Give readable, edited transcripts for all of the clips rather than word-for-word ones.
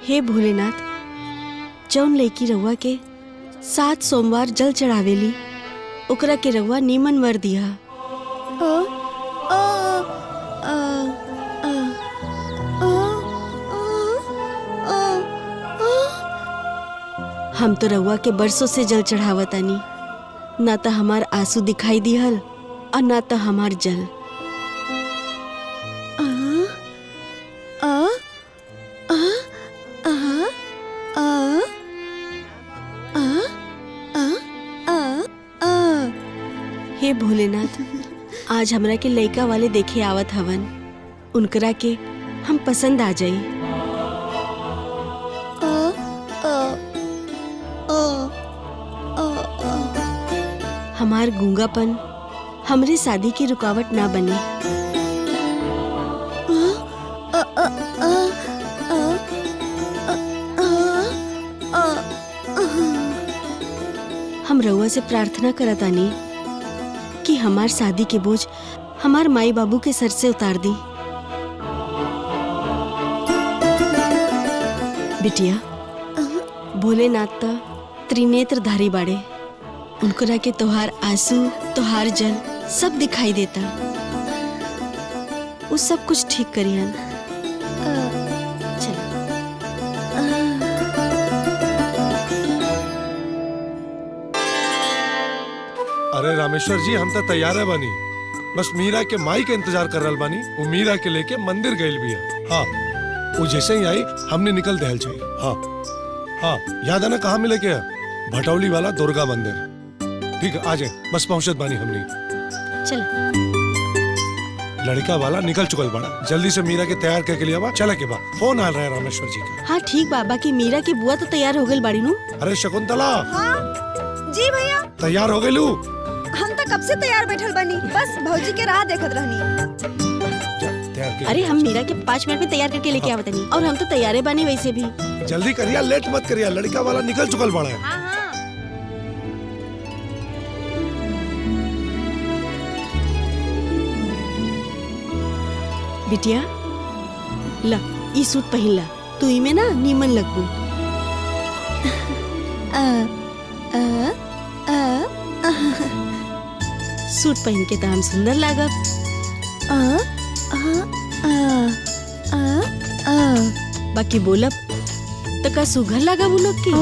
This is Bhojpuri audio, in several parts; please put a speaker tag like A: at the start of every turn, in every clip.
A: हे भोलेनाथ, जौन लड़की रउआ के 7 सोमवार जल चढ़ावेली ओकरा के रउआ नीमन वर दिया। हम तो रउआ के बरसों से जल चढ़ावतानी, ना तो हमार आंसू दिखाई दिहल और ना तो हमार जल। हे भोलेनाथ, आज हमरा के लइका वाले देखे आवत हवन, उनकरा के हम पसंद आ जाई। हमार गूंगापन हमरे शादी की रुकावट ना बने। हम रउआ से प्रार्थना करतानी कि हमार शादी के बोझ हमार माई बाबू के सर से उतार दी। बिटिया, भोलेनाथ तो त्रिनेत्रधारी बाड़े, उनकरा के तोहार आंसू तोहार जल सब दिखाई देता। वो सब कुछ ठीक करियन। चल।
B: अरे रामेश्वर जी, हम तो तैयार है बानी, बस मीरा के माई के इंतजार कर रहा बानी। वो मीरा के लेके मंदिर गइल भी है। हाँ, वो जैसे ही आई हमने निकल दहल चाहिए। हाँ हाँ, याद है ना कहाँ मिले क्या? भटौली वाला दुर्गा मंदिर। ठीक है, आ जाए, बस पहुंचत बानी हमने।
A: चल।
B: लड़का वाला निकल चुकल बड़ा, जल्दी से मीरा के तैयार करके लिया बा। चला के बा फोन आ रहा है रामेश्वर जी का।
A: हाँ ठीक बाबा की मीरा की बुआ तो तैयार हो गई बाड़ी नू।
B: अरे शकुंतला।
C: हाँ जी भैया,
B: तैयार हो गई लू?
C: हम तो कब से तैयार बैठल बनी, बस भौजी के राह देखत रहनी।
A: अरे हम मीरा के 5 मिनट में तैयार करके लेके आवत नहीं, और हम तो तैयारे बानी वैसे भी।
B: जल्दी करिया, लेट मत करिया, लड़का वाला निकल चुकल बड़ा है।
C: हाँ हाँ।
A: बिटिया ला, ई सूट पहन ला, तू इमे ना नीमन लगबू। सूट पहन के तो हम सुंदर लागब। बाकी बोलब तो का सुघर लगा वो लोग की।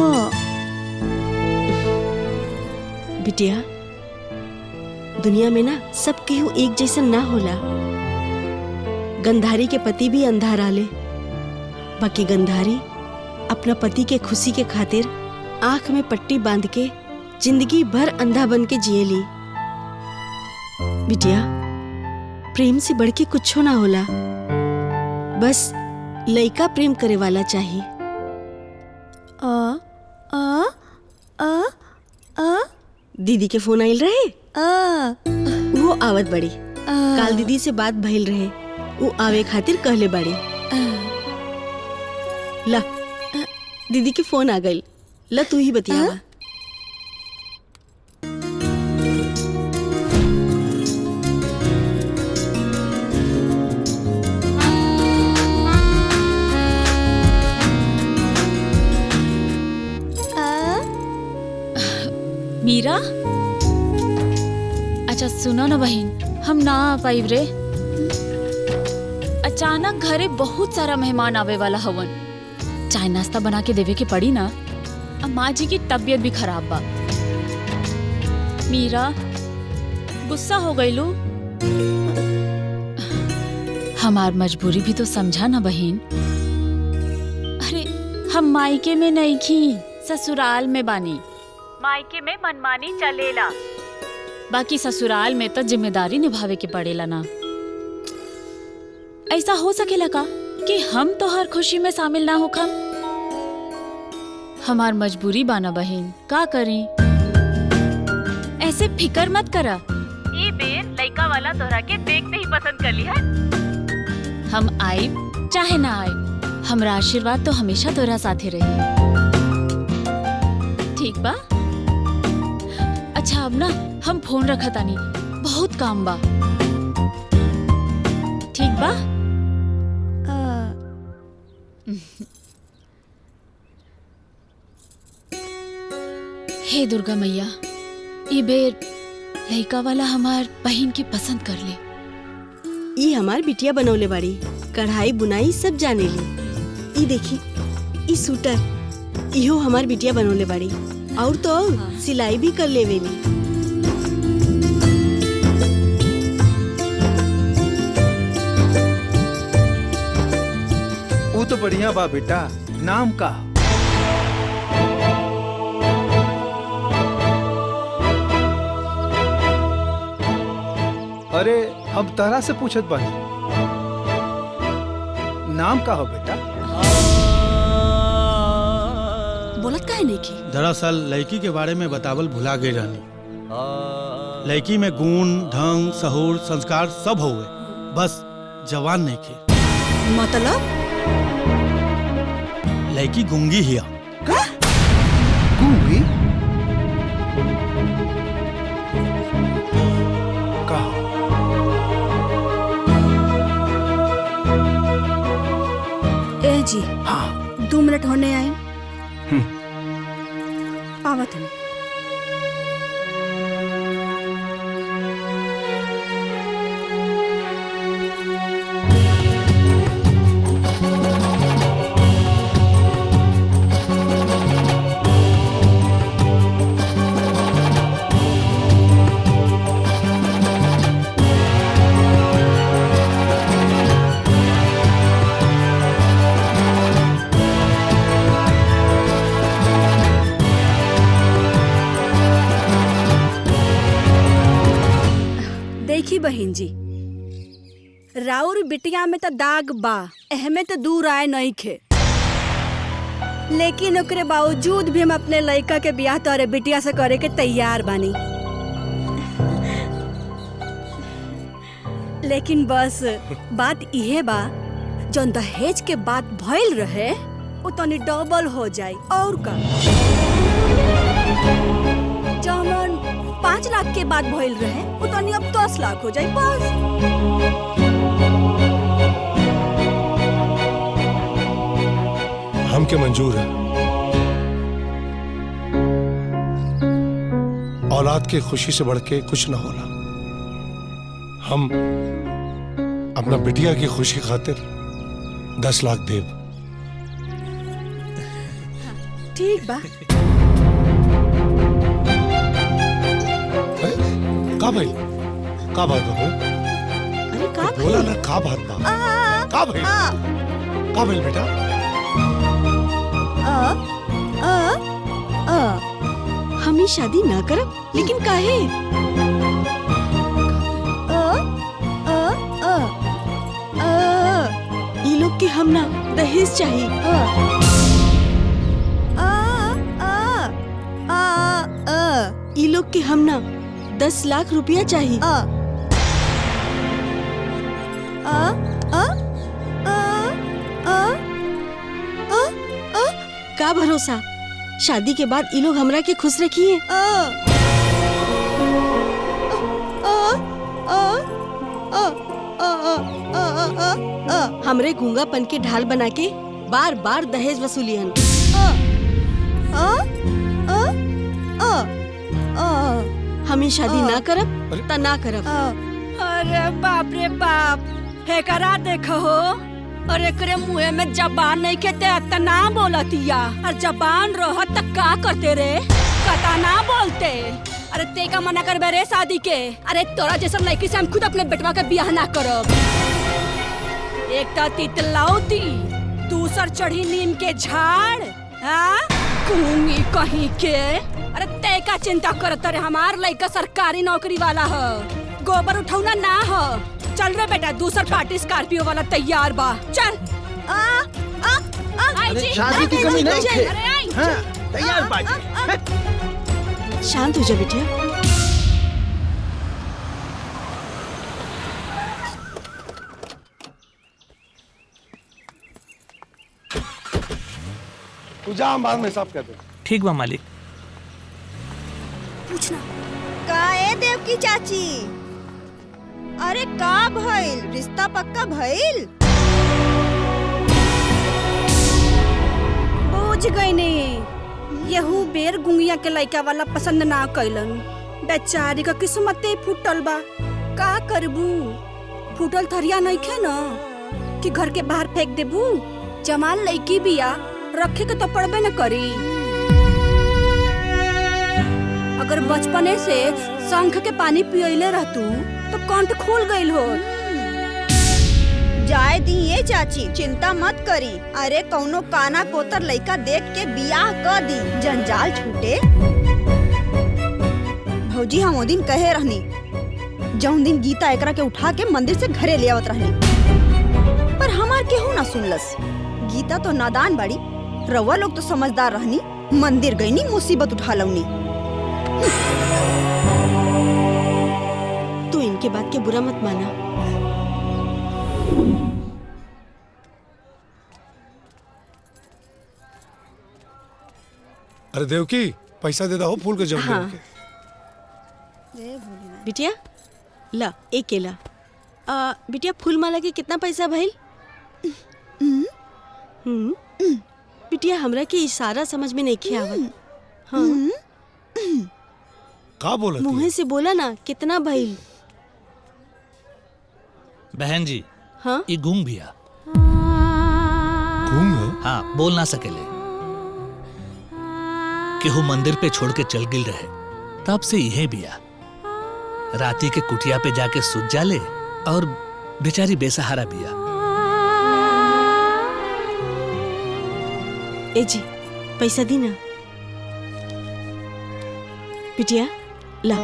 A: बिटिया, दुनिया में ना सब केहू एक जैसा ना होला। गंधारी के पति भी अंधा ले, बाकी गंधारी अपना पति के खुशी के खातिर आंख में पट्टी बांध के जिंदगी भर अंधा बन के जिएली। बिटिया, प्रेम से बढ़ के कुछ ना होला, बस लइका प्रेम करे वाला चाहिए। दीदी के फोन आइल रहे, वो आवत बड़ी। काल दीदी से बात भइल रहे, वो आवे खातिर कहले बाड़ी। ला, दीदी के फोन आ गइल, ला तू ही बतियावा।
D: मीरा, अच्छा सुनो ना बहन, हम ना आ पाइब रे। अचानक घरे बहुत सारा मेहमान आवे वाला हवन, चाय नाश्ता बना के देवे के पड़ी ना। अब माँ जी की तबीयत भी खराब बा। मीरा, गुस्सा हो गई लू? हमार मजबूरी भी तो समझा ना बहन। अरे हम मायके में नहीं खी, ससुराल में बानी। मायके में मनमानी चलेला, बाकी ससुराल में तो जिम्मेदारी निभावे के पड़ेला ना। ऐसा हो सकेला का कि हम तो हर खुशी में शामिल ना होखम? हमार मजबूरी बाना बहन, का करी? ऐसे फिकर मत करा, ई बेर लइका वाला तोहरा के देखते ही पसंद कर लिया। हम आइब चाहे ना आइब, हमरा आशीर्वाद तो हमेशा तोहरा साथे रही। ठीक बा? अच्छा अब ना हम फोन रखा तानी, बहुत काम बा। ठीक बा? हे दुर्गा मैया, ई बेर लइका वाला हमार बहन के पसंद कर ले।
A: ई हमार बिटिया बनौले बाड़ी, कढ़ाई बुनाई सब जाने ली। ई देखी, ई सूटर इहो हमार बिटिया बनौले बाड़ी, और तो और सिलाई भी कर लेवेली।
E: वो तो बढ़िया बा बेटा। नाम का? अरे हम तारा से पूछत बानी, नाम का हो बेटा?
A: बोलत काहे नहीं की?
F: दरअसल लड़की के बारे में बतावल भुला गई रहनी। लड़की में गुण, ढंग, सहूर, संस्कार सब होवे, बस जवान नहीं के।
A: मतलब
F: लड़की गूंगी हिया।
E: गूंगी? कहा?
C: ए जी,
E: हाँ।
C: 2 मिनट होने आए। आवत है। देखी बहन जी, राउर बिटिया में तो दाग बा, एहमे तो दूर आए नहीं खे, लेकिन ओकरे बावजूद भी हम अपने लड़का के ब्याह तोरे बिटिया से करे के तैयार बानी। लेकिन बस बात इहे बा, जौन दहेज के बात भइल रहे वो तनी डबल हो जाए। और का जौन 5 लाख के बाद भइल रहे वो तनी अब 10 लाख हो जाए बस।
B: हमके मंजूर है। औलाद के खुशी से बढ़ के कुछ ना होला। हम अपना बिटिया की खुशी खातिर 10 लाख देव।
C: ठीक बा।
B: का भाई? का बात बा?
A: अरे का
B: बोला ना, का बात बा? का भाई? का भाई बेटा?
A: हम ही शादी ना करब, लेकिन काहे? ई लोग के हम ना दहेज चाहिए। ई लोग के हम ना 10 लाख रुपया चाहिए। का भरोसा, शादी के बाद ई लोग हमरा के खुश रखिए। हमरे गूंगापन के ढाल बना के बार बार दहेज वसूलियन। हम ही शादी ना करब त ना करब।
C: अरे बाप रे बाप, हेकरा देखो हो, और एकरे मुँह में जबान नहीं के ते ना बोलतिया, और जबान रहत त का करते रे? कता ना बोलते। अरे ते का मना करबे रे शादी के? अरे तोरा जैसा लड़की से हम खुद अपने बेटवा के ब्याह ना करब। एक तो तितलौती, दूसर चढ़ी नीम के झाड़, हाँ कूंगी कहीं के। अरे ते का चिंता करत रे? हमार लड़का सरकारी नौकरी वाला है, गोबर उठौना ना है। चल रे बेटा, दूसर पार्टी स्कॉर्पियो वाला तैयार बा, चल।
E: अरे शादी की कमी नहीं खे।
C: अरे आई।
E: हाँ, तैयार बाजी।
A: शांत हो जा बेटिया।
B: तू जा, हम बाद में हिसाब कर दे।
G: ठीक बा मालिक।
C: पूछना का है देव की चाची?
G: अरे का भइल? रिश्ता पक्का भइल?
C: बुझ गईनी, यहू बेर गुंगिया के लइका वाला पसंद ना कैलन। बेचारी का किस्मते फूटल बा। का करबू? फूटल थरिया नइखे न कि घर के बाहर फेंक देबू। जमाल लइकी बिया, रखे के तो पड़बे न करी। अगर बचपने से शंख के पानी पियले रहतू तो कंठ खोल गइल होत।
G: जाए दी ये चाची, चिंता मत करी। अरे कौनो काना कोतर लइका देख के बियाह कर दी, जंजाल छूटे। भौजी हम ओ दिन कहे रहनी, जौन दिन गीता एकरा के उठा के मंदिर से घरे ले आवत रहनी, पर हमार केहू ना सुनलस। गीता तो नादान बाड़ी, रवा लोग तो समझदार रहनी। मंदिर गईनी, मुसीबत उठा लौनी।
A: तू इनके बात के बुरा मत माना।
B: अरे देवकी, पैसा दे दो फूल के जम
A: हाँ। बिटिया ला, एक केला। बिटिया फूल माला के कितना पैसा भइल? बिटिया हमरा के इशारा समझ में नहीं आवत। हाँ।
B: का बोलत?
A: मुँहे से बोला ना, कितना भइल?
H: बहन जी,
A: हाँ?
H: ये गूंग बिया।
B: गूंग?
H: हाँ, बोल ना सकेले। केहू मंदिर पे छोड़ के चल गिल रहे, तब से यही बिया। राती के कुटिया पे जाके सुत जाले और बेचारी बेसहारा बिया।
A: ए जी, पैसा दी ना। बिटिया ला।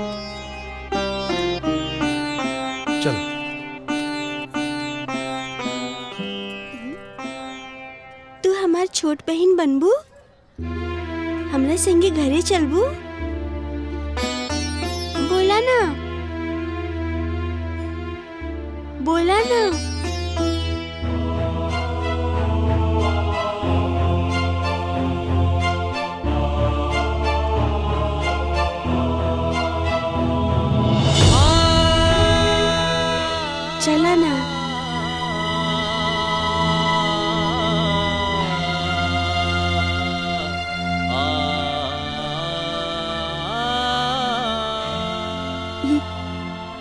B: चल।
A: तू हमार छोट बहन बनबू? हमरा संगे घरे चलबू? बोला ना, बोला ना। चला ना।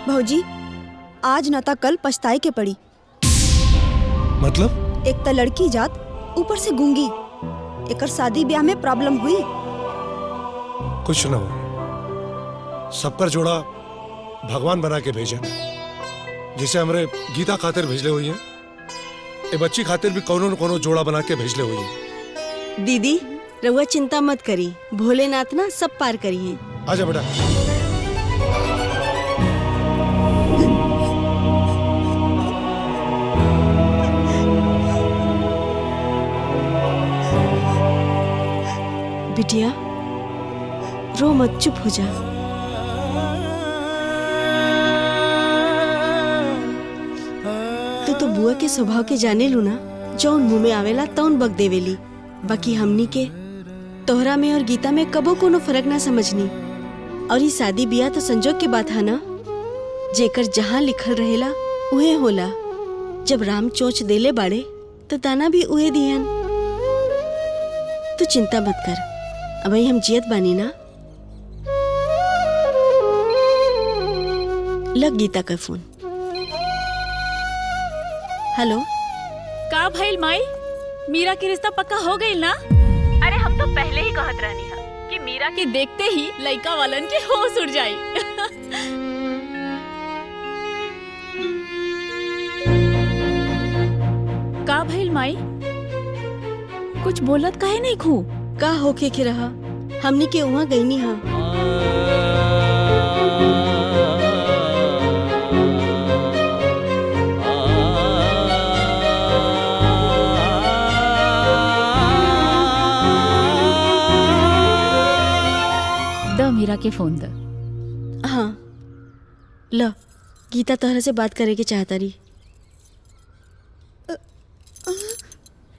G: भौजी, आज न ता कल पछताए के पड़ी।
B: मतलब?
G: एक त लड़की जात, ऊपर से गूंगी। एकर शादी ब्याह में प्रॉब्लम हुई।
B: कुछ न हो, सबकर जोड़ा भगवान बना के भेजे, जिसे हमरे गीता खातिर भेजले हुई हैं। ए बच्ची खातिर भी कोनो न कोनो जोड़ा बना के भेजले हुई हैं।
A: दीदी रउआ चिंता मत करी, भोलेनाथ ना सब पार करिए।
B: आजा बेटा।
A: बिटिया रो मत, चुप हो जा। तू तो बुआ के स्वभाव के जाने लू ना, जौन मुंह में आवेला तौन बक देवेली। बाकी हमनी के तोहरा में और गीता में कबो कोनो फर्क ना समझनी। और ये शादी बियाह तो संजोग के बात है ना, जेकर जहाँ लिखल रहेला उहे होला। जब राम चोंच देले बाड़े तो दाना भी उहे दिहन। तू चिंता मत कर, अब हम जियत बानी ना। लग गीता का फोन। हेलो।
D: का भइल माई? मीरा के रिश्ता पक्का हो गई ना? अरे हम तो पहले ही कहत रहनी है कि मीरा के देखते ही लइका वालन के होश उड़ जाई। का भइल माई? कुछ बोलत काहे नहीं खू?
A: का होके के रहा, हमनी के वहाँ गईनी हा।
D: द मीरा के फोन द।
A: हाँ ल, गीता तोहरा से बात करे के चाहता रही।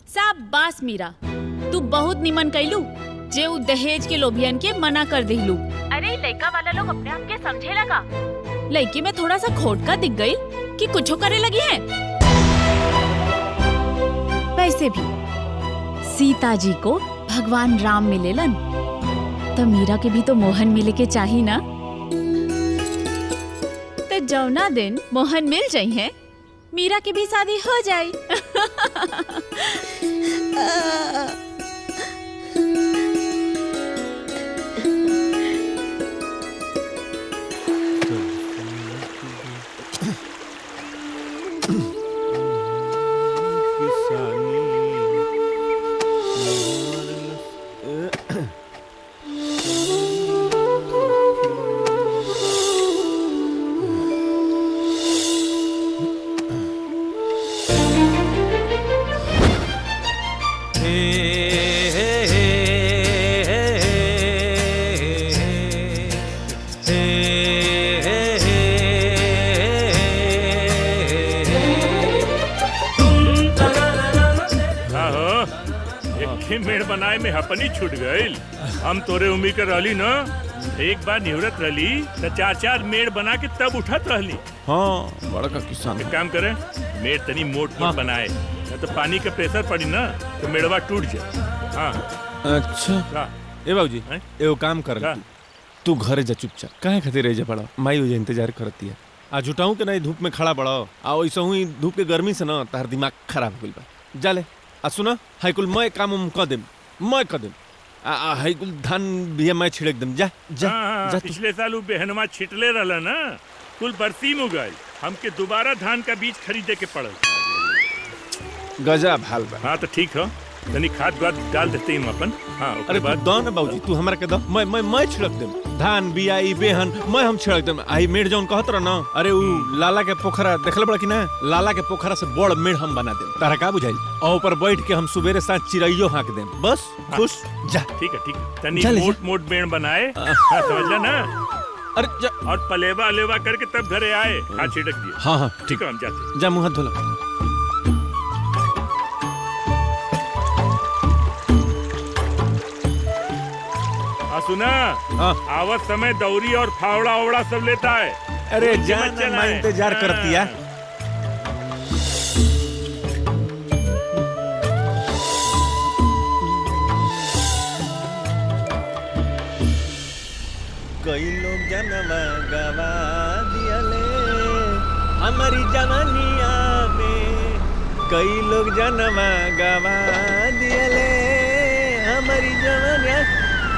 D: शाबाश मीरा, तू बहुत निमन कैलू जे उ दहेज के लोभियन के मना कर दिलू। अरे लड़का वाला लोग अपने आप के समझे लगा। लड़की में थोड़ा सा खोट का दिख गई कि कुछ करे लगी है। वैसे भी सीता जी को भगवान राम मिलेलन, तो मीरा के भी तो मोहन मिले के चाहिए ना। तो जौना दिन मोहन मिल जाई है, मीरा की भी शादी हो जाई।
I: मेड़ बनाए में हपनी छूट गई। हम तोरे उम्मीद कर रहली न, एक बार निवृत्त रहली तो 4-4 मेड़ बना के तब उठत रहली।
E: हाँ बड़ा का किसान।
I: एक काम करे, मेड़ तनी मोट मोट बनाए, न तो पानी का प्रेशर पड़ी ना तो मेड़वा टूट जाए। हाँ
E: अच्छा ए बाबूजी एगो काम कर, तू घरे जा चुपचाप। काहे खातिर रह जा पड़ा, माई हो जा इंतजार करती है। आ जुटाऊं के नहीं धूप में खड़ा पड़ो, आ वैसे हुई धूप के गर्मी से ना तार दिमाग खराब हो गइल बा। जा ले आ सुना, हाई कुल मैं काम कर देम, मैं कर देम। हाई कुल धान भी मैं छिड़क देम। जा जा, जा
I: पिछले साल वो बेहनमा छिटले रहला ना, कुल बरसी में उगाई, हमके दोबारा धान का बीज खरीदे के पड़ल।
E: गजब हाल बा।
I: हाँ तो ठीक है, तनी खाद वाद डाल देते हैं अपन। हाँ
E: अरे तू दो ना बाबूजी, तू हमरा के दो, मैं छिड़क देम। धान बिया ई बेहन मैं हम छिड़क देम। आई मेड़ जौन कहत रह ना, अरे ऊ लाला के पोखरा देखल बड़ा कि ना, लाला के पोखरा से बड़ मेड़ हम बना देम। तारा का बुझाई, और ऊपर बैठ के हम सुबेरे साथ चिड़ैयो हाँक देम। बस खुश जा।
I: ठीक है तनी मोट मोट मेड़ बनाए, समझला ना।
E: अरे
I: और पलेवा अलेवा करके तब घरे आए, हाथ छिड़क दिए।
E: हाँ
I: ठीक है, हम जाते।
E: जा मुँह हाथ धोला।
I: सुना, आवत समय दौरी और फावड़ा ओवड़ा सब लेता है।
E: अरे जाना, मैं इंतजार करती है। कई लोग जनवा गवा दियले हमारी जवानिया में, कई लोग जनवा गवा दियले हमारी जवानिया।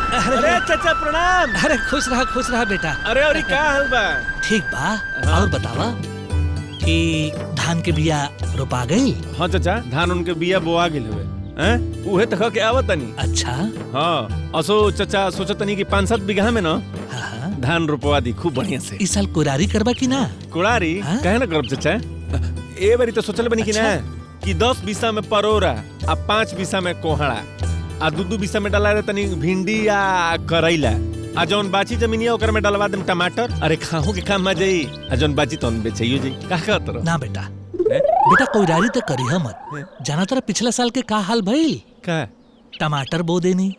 E: अरे चाचा प्रणाम।
H: अरे खुश रहा बेटा।
E: अरे और का हाल बा?
H: ठीक बा। और बतावा कि धान के बिया रोपा गई?
E: हाँ चाचा, धान उनके बिया बोआ गेल हवे। हैं उहे तक के आवतनी।
H: अच्छा
E: हाँ, असो चाचा सोचतनी कि 5-7 बीघा में ना धान रोपवा दी खूब बढ़िया से।
H: इस साल कोरारी करबा कि ना?
E: कोरारी काहे ना करब चाचा। ए बारी तो सोचल बनी कि ना कि 10 बीसा में परोरा आ 5 बीसा में कोहड़ा आ 2-2 बीसा में डाला तनी भिंडी या करैला, आ जौन बाची जमीनिया ओकर में डलवा देम टमाटर। अरे खाहू के काम आ जाई, आ जौन बाची तौन बेचैयो जाई। का कहत रहो?
H: ना बेटा, बेटा कोरारी तो करी मत। जाना तोरा पिछला साल के का हाल भइल?
E: का
H: टमाटर बो देनी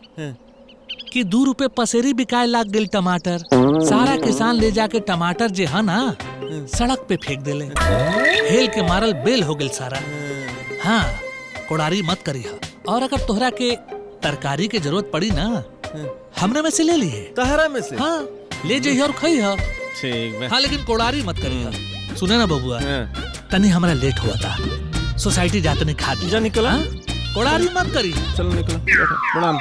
H: कि 2 रुपए पसेरी बिकाए लाग गेल टमाटर। सारा किसान ले जाके टमाटर जे है ना सड़क पे फेंक देले, हेल के मारल बेल हो गेल सारा। हाँ, कोरारी मत करी। और अगर तोहरा के तरकारी के जरूरत पड़ी ना, हमने में से ले लिए।
E: तहरा में से?
H: हाँ, ले जाइए और खाई।
E: ठीक है।
H: हाँ, लेकिन कोरारी मत करिए। सुने ना बबुआ, तनी हमारा लेट हुआ था, सोसाइटी जाते नहीं खाती।
E: जा निकला।
H: कोरारी मत करी।
E: चलो निकला। प्रणाम।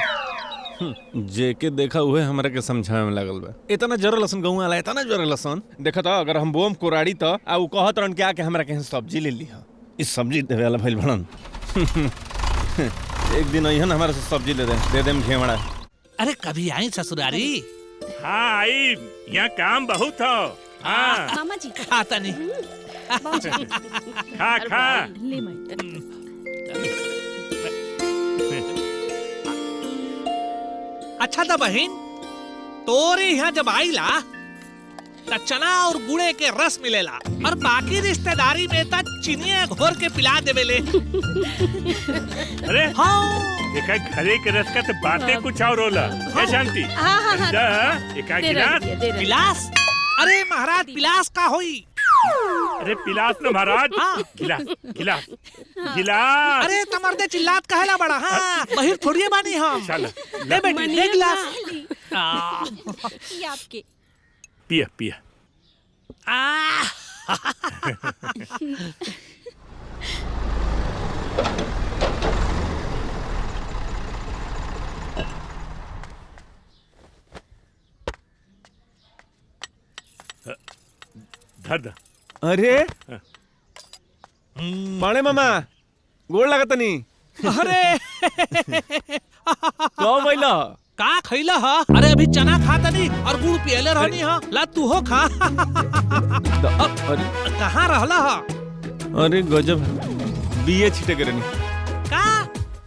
E: जेके देखा हुए हमरा के समझावे में लागल बा। इतना जरा लसन गहुआ वाला, इतना जरा लसन देखा था। अगर हम बोम कोराड़ी तो आ उ कहत रहन के आके हमरा के सब्जी ले ली। इस सब्जी देवे वाला भइल भड़न। एक दिन अइहन हमारे से सब्जी दे देम घेवड़ा।
H: अरे कभी आई ससुरारी?
I: हाँ आई, यहाँ काम बहुत हो। हाँ
C: मामा जी
H: खाता नहीं।
I: खा
C: ले
H: अच्छा था बहन, तोरे यहाँ जब आईला त चना और गुड़े के रस मिलेला, और बाकी रिश्तेदारी में त चीनिया घोर के पिला देवेले।
I: अरे
H: हाँ,
I: देखा घरे के रस का तो बातें कुछ और होला। क्या शांति?
C: हाँ।
I: एक गिलास।
H: गिलास? अरे महाराज पिलास का होई।
I: अरे पिलास न महाराज।
H: हाँ।
I: गिलास गिलास गिलास।
H: अरे तमर्दे चिल्लात काहेला बड़ा। हाँ बहिर थोड़िए बानी हम।
I: चल
H: ले बेटी ले गिलास।
C: ये आपके।
I: पिया पिया। धर दा।
E: अरे पाणे मामा गोड़ लागत नी।
H: अरे
E: कब बैला
H: का खैला हा? अरे अभी चना खाता नहीं और गुड़ पियले रहनी हा। ला तू हो खा।
E: अरे
H: कहाँ रहला हा?
E: अरे गजब बीए छिटे करनी।
H: का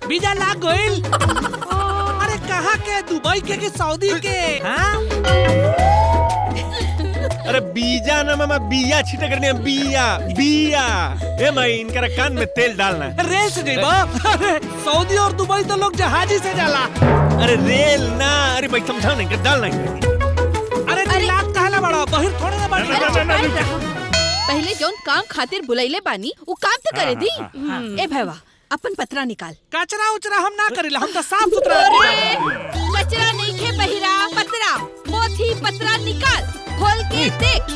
H: बीजा लाग गइल? अरे कहाँ के? दुबई के कि सऊदी के? हाँ?
E: अरे बीजा ना मामा बिया छिटे करनी है। बिया बिया ए मैं इनका कान में तेल डालना है।
H: रेल से जाइबा? अरे सऊदी और दुबई तो लोग जहाजी से जाला।
E: अरे रेल ना। अरे भाई समझाओ नहीं डालना है।
H: अरे चिल्लात काहेला बड़ा? बहिर थोड़े ना बानी।
J: पहले जौन काम खातिर बुलाइले बानी वो काम तो करे दी।
C: ए भैया अपन पतरा निकाल।
H: कचरा उचरा हम ना करेला, हम तो साफ सुथरा।
J: कचरा नहीं खे बहिरा पतरा पोथी पतरा निकाल खोल के देख।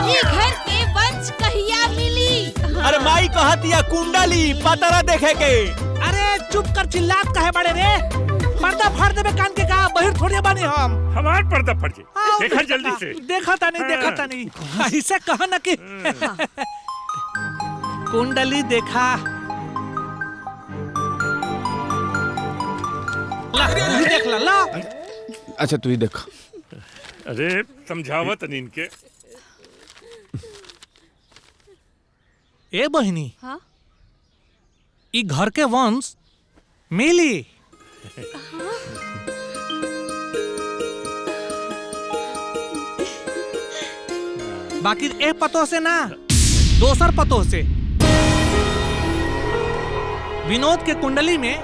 J: ये घर के वंश कहिया मिली।
E: अरे माई कहतिया कुंडली पतरा देखे के।
H: अरे चुप कर चिल्लात काहे बड़े रे? पर्दा फाड़ देबे कान के का? बहिर थोड़े बानी हम।
I: हमार पर्दा फट गई। देखा जल्दी से।
H: देखा था नहीं। ऐसे कहा ना कि कुंडली देखा। ला देख ला।
E: अच्छा तू ही देख।
I: अरे समझावत नहीं इनके।
H: ए बहिनी।
J: हाँ?
H: ई घर के वंश मिली। बाकी एक पतो से ना दोसर पतो से। विनोद के कुंडली में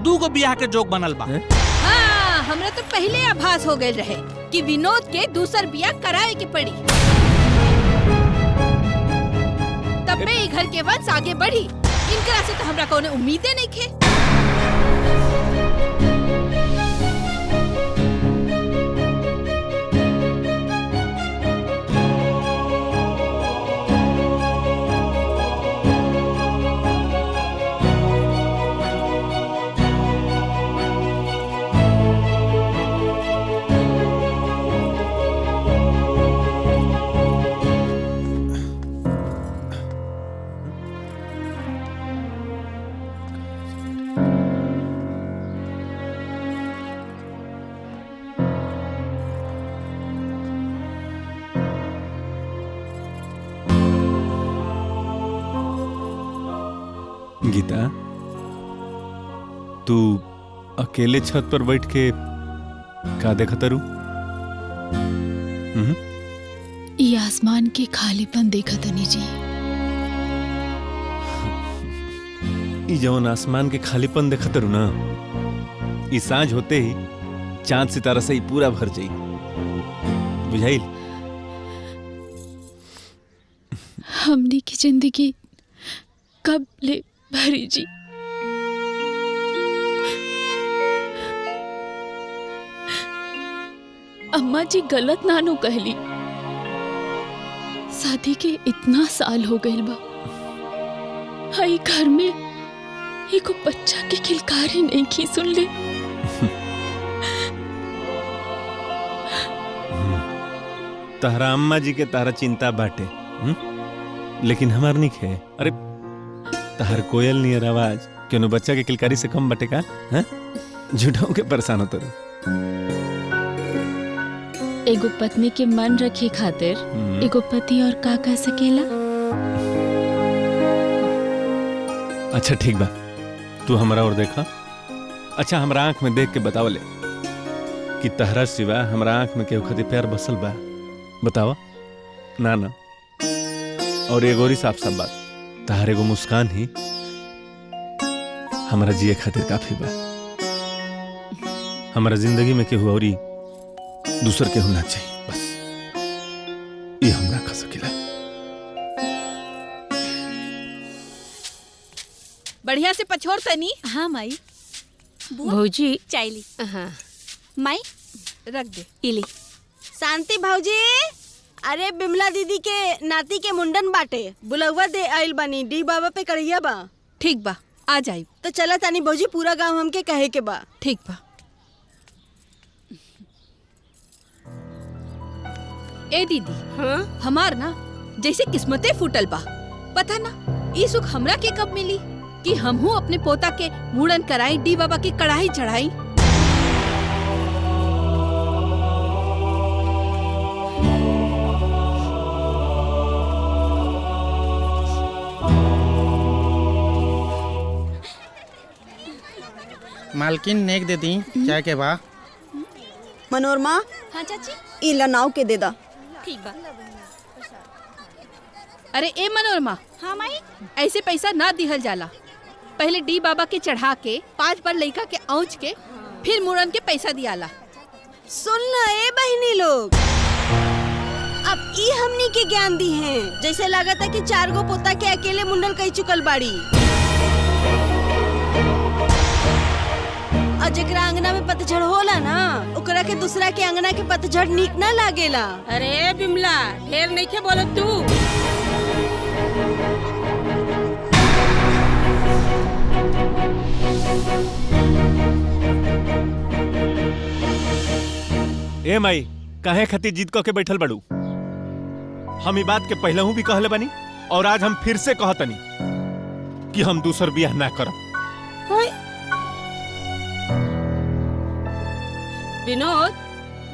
H: 2 गो बियाह के जोग बनल बा।
J: हाँ हमरा तो पहले आभास हो गए रहे कि विनोद के दूसर बियाह कराए के पड़ी। तब में घर के वंश आगे बढ़ी। इनकरा से तो हमरा कोनो उम्मीदें नहीं थे।
E: गीता तू अकेले छत पर बैठ के का देखत रू?
D: ये आसमान के खालीपन देखा तनी जी।
E: ई जवन आसमान के खालीपन देखत रू ना, ई सांझ होते ही चांद सितारा से ही पूरा भर जाई। बुझाइल?
D: हमने की जिंदगी कब ले भरी जी। अम्मा जी गलत नानो कहली। शादी के इतना साल हो गए बा, हाई घर में एको बच्चा की किलकारी नहीं की सुन ले।
E: तहरा अम्मा जी के तारा चिंता बाटे, लेकिन हमार नहीं खे। अरे तहर कोयल नियर आवाज क्यों बच्चा के किलकारी से कम बटे का? झूठाऊ के परेशान होता रू।
D: एगो पत्नी के मन रखे खातिर एगो पति और का कह सकेला?
E: अच्छा ठीक बा, तू हमरा और देखा। अच्छा हमरा आंख में देख के बतावले कि तहरा सिवा हमरा आंख में केहू खातिर प्यार बसल बा? बतावा ना ना। और एगो और साफ साफ बात, तहर एगो मुस्कान ही हमरा जिए खातिर काफी बा। हमरा जिंदगी में केहू औरी दूसर केहू ना चाहिए बस।
J: बढ़िया से पछोड़ तनी।
C: हाँ माई।
D: भौजी
C: चाय ली।
A: हाँ
C: माई
J: रख दे।
C: इली।
A: शांति भाऊजी, अरे बिमला दीदी के नाती के मुंडन बाटे, बुलवा दे आइल बानी, डी बाबा पे करिया बा।
J: ठीक बा, आ जाई।
A: तो चला तानी भौजी, पूरा गांव हमके कहे के बा।
J: ठीक बा। ए दीदी,
A: हाँ
J: हमार ना जैसे किस्मते फूटल बा। पता ना ई सुख हमरा के कब मिली कि हमहू अपने पोता के मुंडन कराई, डी बाबा की कढ़ाई चढ़ाई।
F: मालकिन नेक दे दी चाय के बा।
G: मनोरमा,
C: हाँ चाची।
G: ई लनाव के दे दा।
C: ठीक बा।
J: अरे ए मनोरमा,
C: हाँ माई।
J: ऐसे पैसा ना दिहल जाला। पहले डी बाबा के चढ़ा के 5 बार लइका के औंच के फिर मुंडन के पैसा दियाला।
A: सुन ल ए बहनी लोग, अब ई हमनी के ज्ञान दी हैं। जैसे लागत है कि 4 गो पोता के अकेले मुंडन कई चुकल बाड़ी, और जेकरा अंगना में पतझड़ होला ना, ओकरा के दूसरा के अंगना के पतझड़ नीक ना लागेला।
C: अरे बिमला, ढेर नहीं के बोलत तू।
E: ए माई, काहे खातिर जीत क के बैठल बड़ू? हम ई बात के पहलहू भी कहले बानी और आज हम फिर से कहतनी कि हम दूसर बियाह ना करब।
C: विनोद,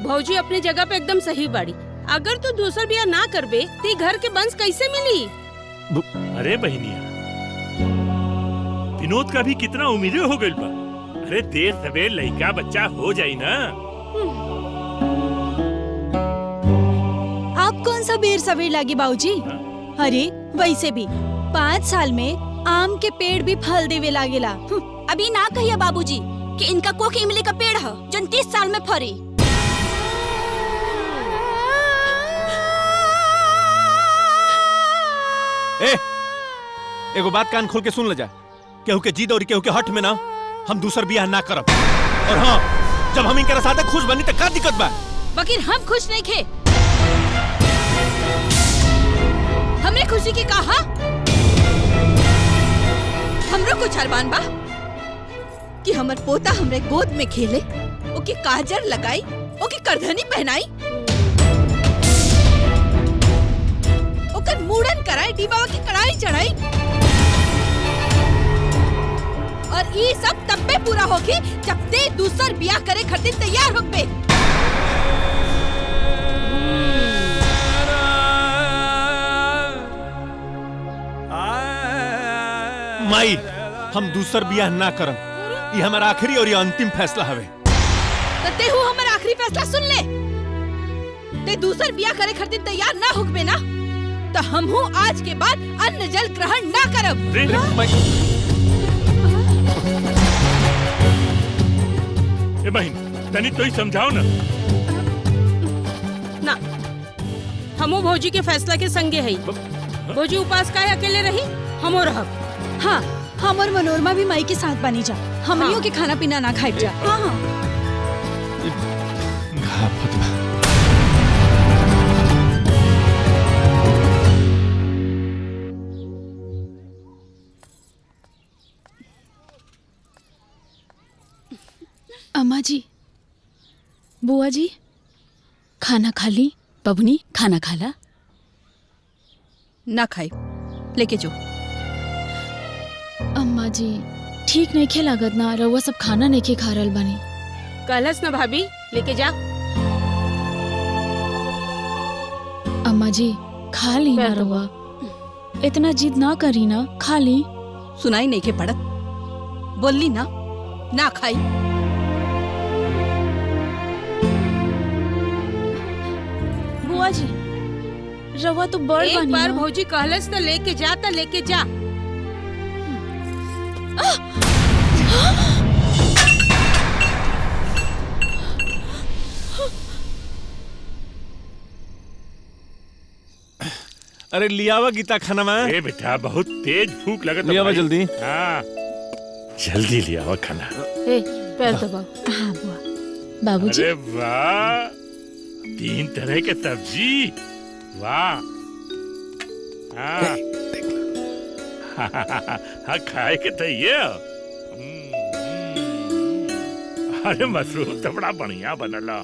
C: भौजी अपनी जगह पे एकदम सही बाड़ी। अगर तू दूसर बियाह ना करबे ती घर के वंश कैसे मिली?
I: अरे बहनिया, विनोद का भी कितना उम्मीदें हो गइल बा। अरे देर सवेर लइका बच्चा हो जाई ना।
K: आप कौन सा बेर सवेर लागी बाबूजी? अरे वैसे भी 5 साल में आम के पेड़ भी फल देवे लागेला।
C: अभी ना कहिए बाबूजी कि इनका कोक इमली का पेड़ है जो 30 साल में फरी।
E: ए, एगो बात कान खोल के सुन ले जा। केहू के जिद और केहू के हट में ना हम दूसर बियाह ना करब। और हाँ, जब हम इनके साथ खुश बनी तो का दिक्कत बा?
J: वकील, हम खुश नहीं थे। हमने खुशी की कहा हमरो कुछ अरमान बा कि हमर पोता हमरे गोद में खेले, ओके काजर लगाई, ओके करधनी पहनाई, ओकर मुंडन कराई, डी बाबा की कढ़ाई चढ़ाई। और ये सब तब पे पूरा होगी जब ते दूसर बियाह करे खातिर तैयार होबे।
E: माई, हम दूसर बियाह ना करब। ये हमारा आखिरी और ये अंतिम फैसला हवे।
J: तो ते हु हमारा आखिरी फैसला सुन ले। ते दूसर बियाह करे खातिर तैयार ना होबे ना, तो हम हूँ आज के बाद अन्न जल ग्रहण ना करब।
I: ए बहन, तनी तो ही समझाओ ना।
C: ना, हमो भौजी के फैसला के संगे है। भौजी उपास का अकेले रही, हमो रहब।
K: हाँ, हम और मनोरमा भी माई के साथ बनी जा। हमनियों के खाना पीना ना खाई जा। हाँ हाँ।
D: अम्मा जी, बुआ जी, खाना खा ली? बबनी खाना खाला?
J: ना खाई, लेके जो।
D: अम्मा जी, ठीक नहीं खे लागत ना, रउआ सब खाना नहीं खे खा रहल बानी।
C: कहलस ना भाभी, लेके जा।
D: अम्मा जी, खा ली ना रउआ, इतना जिद ना करी ना, खा ली।
J: सुनाई नहीं के पड़त, बोली ना, ना खाई।
D: बुआ जी, रवा तो बड़
C: एक
D: बानी
C: बार
D: ना।
C: भौजी कहलस तो लेके जा, तो लेके जा।
E: अरे लियावा गीता खाना में।
I: ए बेटा बहुत तेज भूख लगत है
E: लियावा
I: भाई।
E: जल्दी।
I: हाँ जल्दी लियावा खाना।
D: ए पैर दबाओ। हाँ बुआ। बाबूजी।
I: अरे वाह 3 तरह के सब्जी वाह। हाँ हाँ खाए के तो ये। अरे मशरूम तो बड़ा बढ़िया बनला।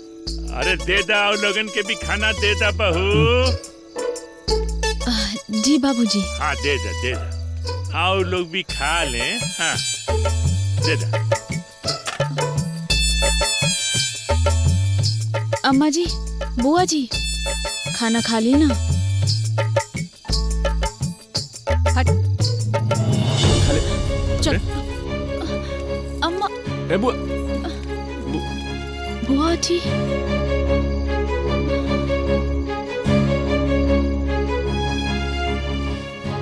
I: अरे दे दा और लोगन के भी खाना दे दा बहू।
D: जी बाबूजी।
I: हाँ दे दा आओ लोग भी खा लें। हाँ दे दा।
D: अम्मा जी बुआ जी खाना खा ली ना।
C: हट
D: चल अम्मा।
E: ए बुआ।
D: बुआ जी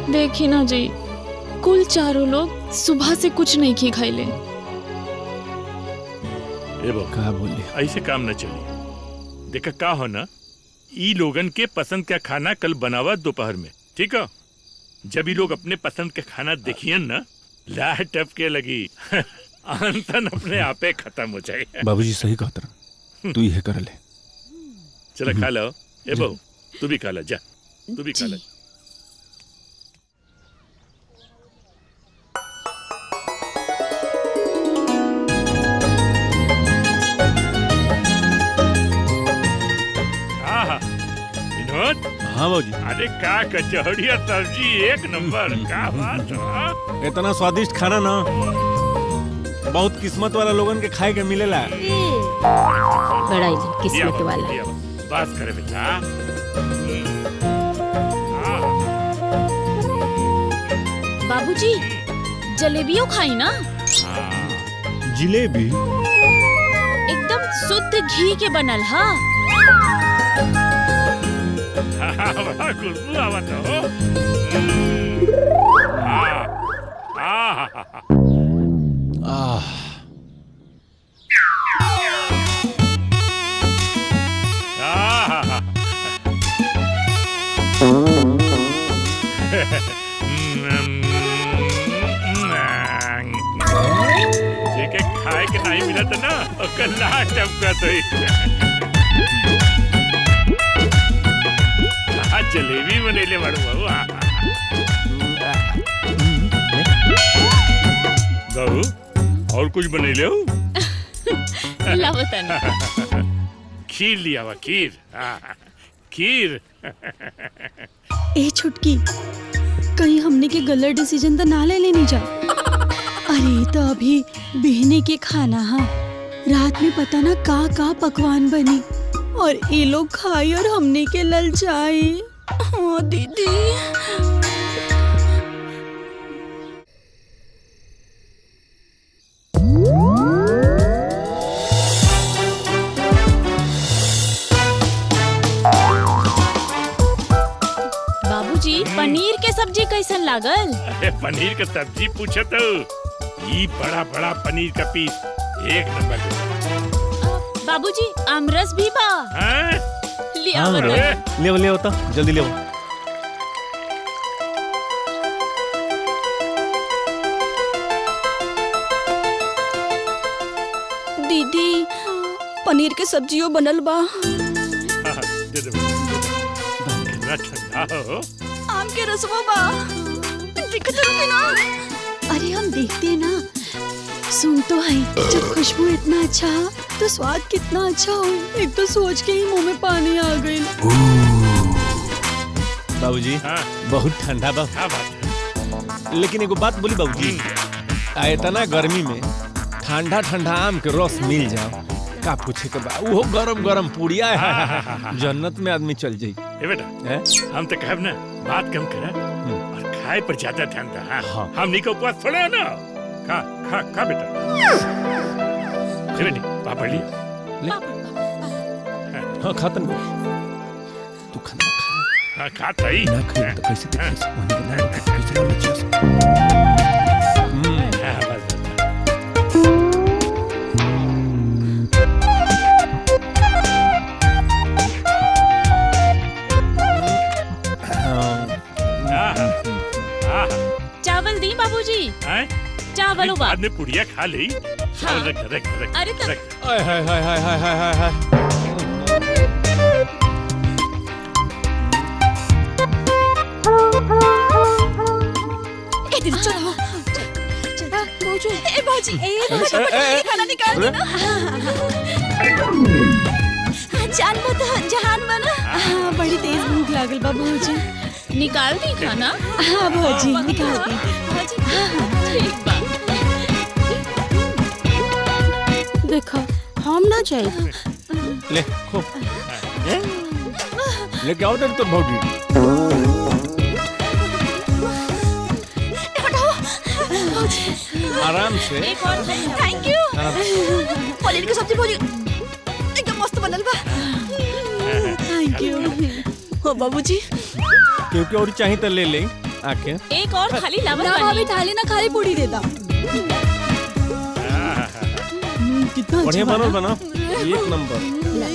D: देखी ना जी कुल चारों लोग सुबह से कुछ नहीं खी खाइले।
I: ए बो
E: कहा बोले
I: ऐसे काम न चले। देखा का हो ना ई लोगन के पसंद का खाना कल बनावा दोपहर में ठीक है। जब ये लोग अपने पसंद का खाना देखिए ना लाह टपके लगी अनशन अपने आपे खत्म हो जाए।
E: बाबूजी सही कहत रहा तू ये कर ले।
I: चलो खा लो। ए बहू तू भी खा ला जा तू भी खा ला।
E: हाँ बाबूजी।
I: अरे का कचौड़ी और सब्जी एक नंबर का बात है।
E: इतना स्वादिष्ट खाना ना बहुत किस्मत वाला लोगन के खाए के मिलेला।
D: बड़ा ही किस्मत वाला।
I: बस करे बेटा।
D: बाबूजी जलेबियों खाई ना।
E: जिलेबी
D: एकदम शुद्ध घी के बनल। हाँ
I: बड़ा खुशबू आवत हो। जेके खाए के नहीं मिलत ना ओकर लाश टपकत होई। जलेबी बनेले बड़ू बहू। बहू और कुछ बनेले हो? खीर लिया हुआ खीर। खीर।
K: ए छुटकी कहीं हमने के गलत डिसीजन तो ना ले लेनी जा। अरे तो अभी बहने के खाना। हाँ रात में पता ना का पकवान बनी और ये लोग खाई और हमने के ललचाई। हाँ दीदी।
D: बाबूजी पनीर के सब्जी कैसन लागल?
I: अरे पनीर के सब्जी पूछे तो ये बड़ा बड़ा पनीर का पीस एक नंबर।
D: बाबूजी आमरस भी बा।
E: ले तो जल्दी ले।
K: दीदी पनीर के सब्जियों बनल बा।
I: दे दे कितना ठंडा हो।
K: आम के रसवा बा। दिक्कत है ना। अरे हम देखते ना सुन तो है जब खुशबू इतना अच्छा तो स्वाद कितना अच्छा हो। एक तो सोच के ही मुंह में पानी आ गई।
E: बाबूजी बहुत ठंडा बा। लेकिन एगो बात बोली बाबूजी इतना गर्मी में ठंडा ठंडा आम के रस मिल जाओ का पूछे के बा। वो गरम गरम पूड़िया है जन्नत में आदमी चल जाई।
I: ए बेटा हम तो कहब ना बात कम कर और खाए पर ज्यादा ध्यान दे। हम नहीं को उपवास थोड़े हो ना। खा खा खा बेटा। चले पापड़ ली।
E: हाँ खातन तू खाना खा।
I: हाँ खाता ही
E: ना खाए तो कैसे देखिए होने के ना कैसे बच्चा।
I: हाँ
D: चावल दी बाबूजी।
I: हैं?
D: चावल उबाल।
I: बाद में पुड़िया खा ली। चावल रख रख रख।
D: अरे तब
I: रख।
E: हाय हाय हाय हाय हाय हाय हाय हाय।
C: ए दीदी चलो। भौजी ए भौजी खाना निकाल दे ना। जान मत जहान बना।
K: हाँ बड़ी तेज भूख लागल बा भौजी।
D: निकाल दी खाना।
K: हाँ भौजी निकाल दी।
D: भौजी ठीक बा।
K: देखा हम ना जाए।
E: ले खो। लेके आओ तेरे तो भौजी। आराम से।
D: एक और
C: थैंक यू। पनीर की सब्जी भौजी एकदम मस्त बनल बा।
K: Thank you.
C: हो बाबूजी
E: क्योंकि और चाहिए तो ले ले आके।
D: एक और खाली लावल
K: ना भाभी थाली ना खाली पूरी देता। कितना
E: बढ़िया बनल बना एक नंबर।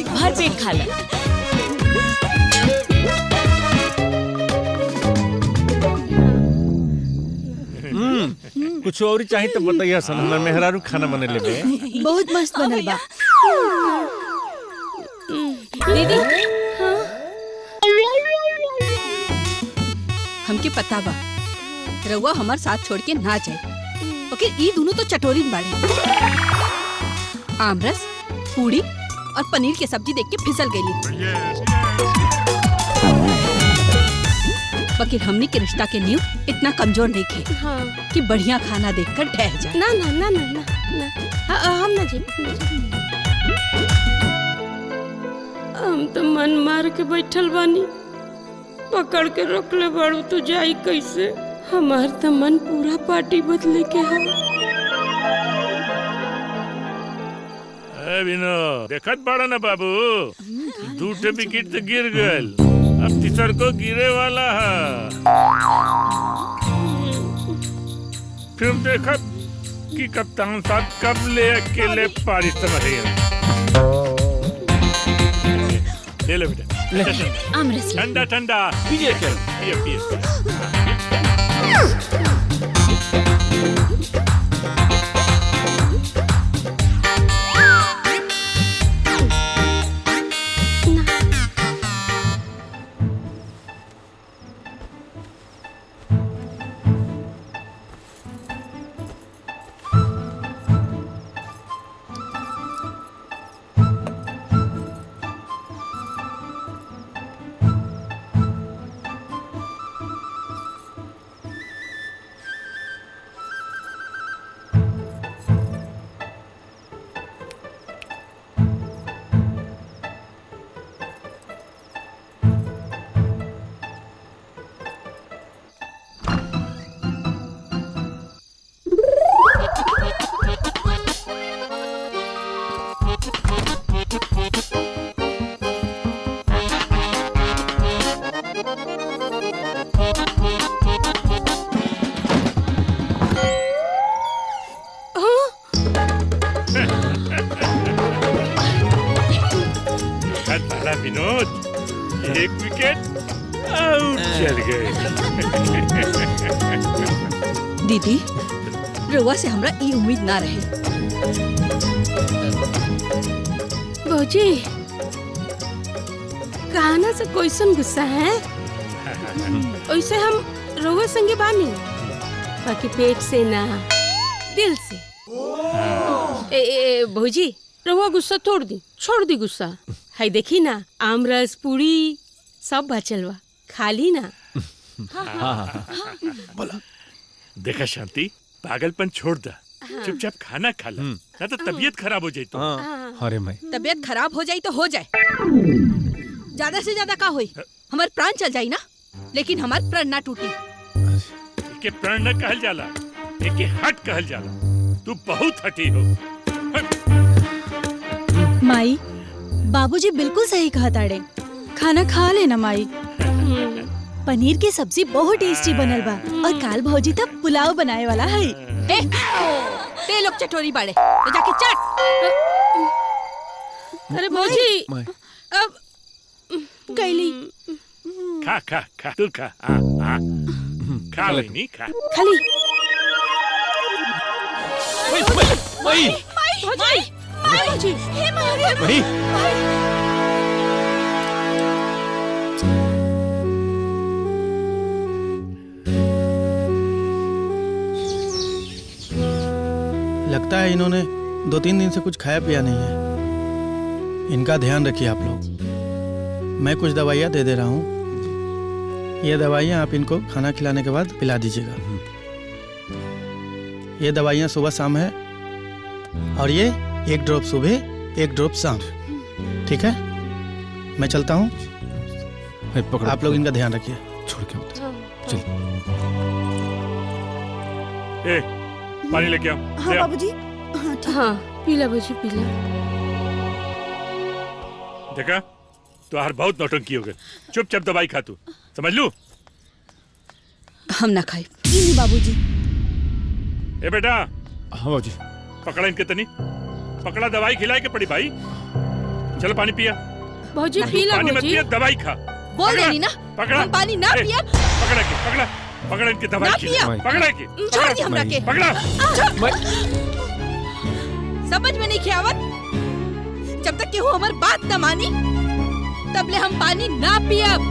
D: भर पेट खा ले।
E: कुछ और चाहिए तो बताइए सन। मैं मेहरारू खाना बने ले बे।
K: बहुत मस्त बनल बा।
C: दीदी हमके पता बा रउआ हमार साथ छोड़ के ना जाए। ओके ई दोनों तो चटोरी बाड़े। आमरस पूरी और पनीर की सब्जी देख के फिसल गई। बकिर हमनी के रिश्ता के नींव इतना कमजोर नहीं थे।
K: हाँ।
C: कि बढ़िया खाना देखकर ठहर जाए।
K: ना ना ना ना ना, ना। हम ना जी। हम तो मन मार के बैठल बानी। पकड़ के रख ले बाड़ू तो जाई कैसे। हमार तो मन पूरा पार्टी बदले के है।
I: विनोद देखत बाड़ा ना बाबू 2 विकेट तो गिर गल। अब तीसर को गिरे वाला है। फिर देखत कि कप्तान साहब कब ले अकेले पारी समझेगा। ले लो बेटा।
D: आमरस ले।
I: ठंडा ठंडा
E: पीजिए क्या?
I: पिए पिए। विनोद 1 विकेट आउट चल गए।
C: दीदी रउआ से हमरा ई उम्मीद ना रहे।
K: भौजी कहना से कैसन गुस्सा है। वैसे हम रउआ संगे बानी बाकी पेट से ना दिल से। ए भौजी रउआ गुस्सा छोड़ दी गुस्सा। है देखी ना आमरस पूरी सब बचल बा खाली ना।
I: बोला देखा शांति पागलपन छोड़ दा। चुपचाप खाना खा ला ना तो तबीयत खराब हो जाए। तो
E: अरे मैं
C: तबीयत खराब हो जाई तो हो जाए। ज्यादा से ज्यादा का होई हमार प्राण चल जाई ना लेकिन हमार प्राण ना टूटी।
I: के प्राण न कहल जाला एके हट कहल जाला। तू बहुत हटी हो।
K: माई बाबूजी बिल्कुल सही कहा ताड़े। खाना खा लेना माई। पनीर की सब्जी बहुत टेस्टी बनल बा और काल भौजी तब पुलाव बनाए वाला है।
C: ते लोग चटोरी बाड़े तो जाके चट।
K: अरे भौजी
C: अब
K: कैली
I: खा खा खा तू खा। खा खा लेनी खा।
K: खाली
E: वही
J: भौजी हे मारे
E: वही
F: लगता है इन्होंने 2-3 दिन से कुछ खाया पिया नहीं है। इनका ध्यान रखिए आप लोग। मैं कुछ दवाइयाँ दे रहा हूँ। ये दवाइयाँ आप इनको खाना खिलाने के बाद पिला दीजिएगा। ये दवाइयाँ सुबह शाम है और ये 1 ड्रॉप सुबह 1 ड्रॉप शाम। ठीक है, मैं चलता हूँ। आप लोग इनका ध्यान रखिए।
E: छोड़ के चल।
I: ए, पानी लेके आओ।
G: हाँ
I: ले आओ।
G: बाबूजी। हाँ ठीक।
K: हाँ पीला भौजी पीला।
I: देखा तो हर बहुत नौटंकी हो गए। चुपचाप दवाई खा तू, समझ लू।
C: हम ना खाई।
G: नहीं बाबूजी।
I: ए बेटा,
E: हाँ बाबूजी।
I: पकड़ा इनके तनी, पकड़ा, दवाई खिलाए के पड़ी भाई। चलो पानी पिया।
K: भौजी पीला
I: पानी मत
K: भौजी।
I: पिया, दवाई खा।
J: बोल
I: पकड़ा,
J: देनी ना
I: पकड़ा।
J: हम पानी ना
I: ए,
J: पिया।
I: पकड़ा के, पकड़ा, पकड़ा इनकी दवाई
J: ना
I: खिला।
J: पिया।
I: पकड़ा के,
J: छोड़ दी हमरा के।
I: पकड़ा।
J: समझ में नहीं खियावत। जब तक केहू हमार बात न मानी तबले हम पानी ना पियब।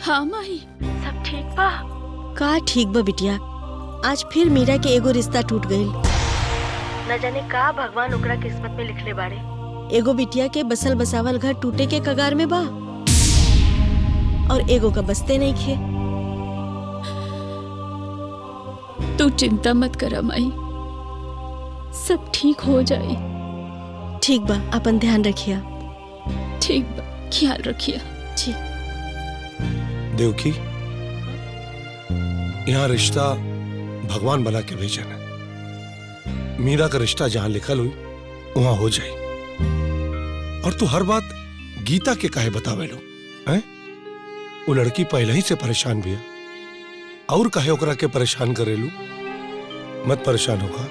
D: हाँ माही सब ठीक बा।
A: का ठीक बा बिटिया, आज फिर मीरा के एगो रिश्ता टूट गईल। न जाने का भगवान ओकरा किस्मत में लिखले बाड़े। एगो बिटिया के बसल बसावल घर टूटे के कगार में बा और एगो का बसते नहीं खे।
D: तू चिंता मत करा माई, सब ठीक हो जाई।
A: ठीक बा, अपन ध्यान रखिया।
D: ठीक बा, ख्याल रखिया।
A: ठीक।
B: देवकी, यहाँ रिश्ता भगवान बना के भेजन है। मीरा का रिश्ता जहां लिखल हुई वहां हो जाए। और तू हर बात गीता के काहे बतावे लो हैं? वो लड़की पहले ही से परेशान भी है और काहे ओकरा के परेशान करेलू। मत परेशान होगा,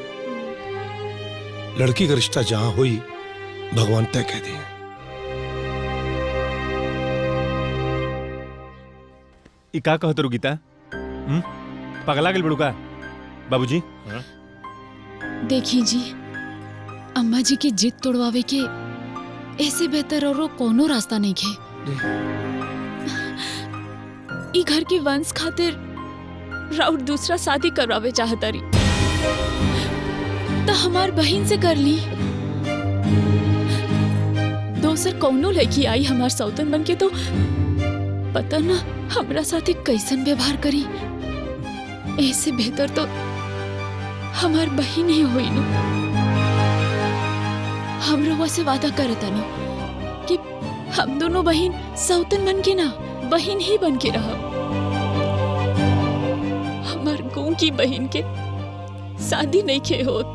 B: लड़की का रिश्ता जहां हुई भगवान तय कह दिए।
E: ई का कहत रू गीता? पगला गेल बड़ू का? बाबूजी
D: देखी जी, अम्मा जी की जिद तोड़वावे के ऐसे बेहतर और कोनो रास्ता नहीं खे। ई घर के वंश खातिर राउत दूसरा शादी करवावे चाहता रही तो हमार बहन से कर ली। दोसर कौनो लड़की आई हमार सौतन बन के तो पता ना हमरा साथे कैसन व्यवहार करी। ऐसे बेहतर तो हमार बहन ही हुई न। हम रउआ से वादा करता नहीं कि हम दोनों बहन सौतन बन के ना बहन ही बन के रह। हमार गाँव की बहन के शादी नहीं खे होत।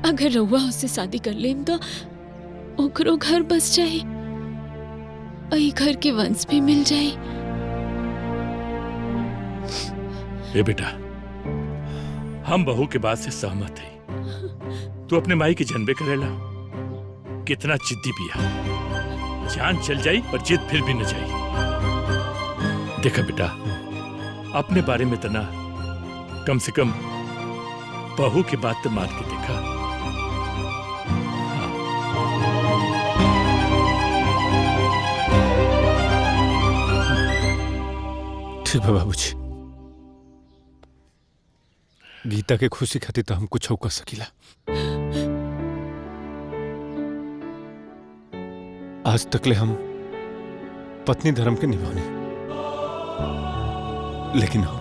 D: अगर रउआ उससे शादी कर लेम तो ओकरो घर बस जाए, अई घर के वंश भी मिल जाए।
I: ए बेटा, हम बहू के बात से सहमत है। तू अपने माई के जनबे करेला, कितना जिद्दी पिया। जान चल जाई पर जिद फिर भी न जाई। देखा बेटा, अपने बारे में तना कम से कम बहू की बात तो मान के देखा।
E: ठीक है बाबूजी, गीता के खुशी खातिर तो हम कुछ कर सकीला। आज तकले हम पत्नी धर्म के निभाने, लेकिन हम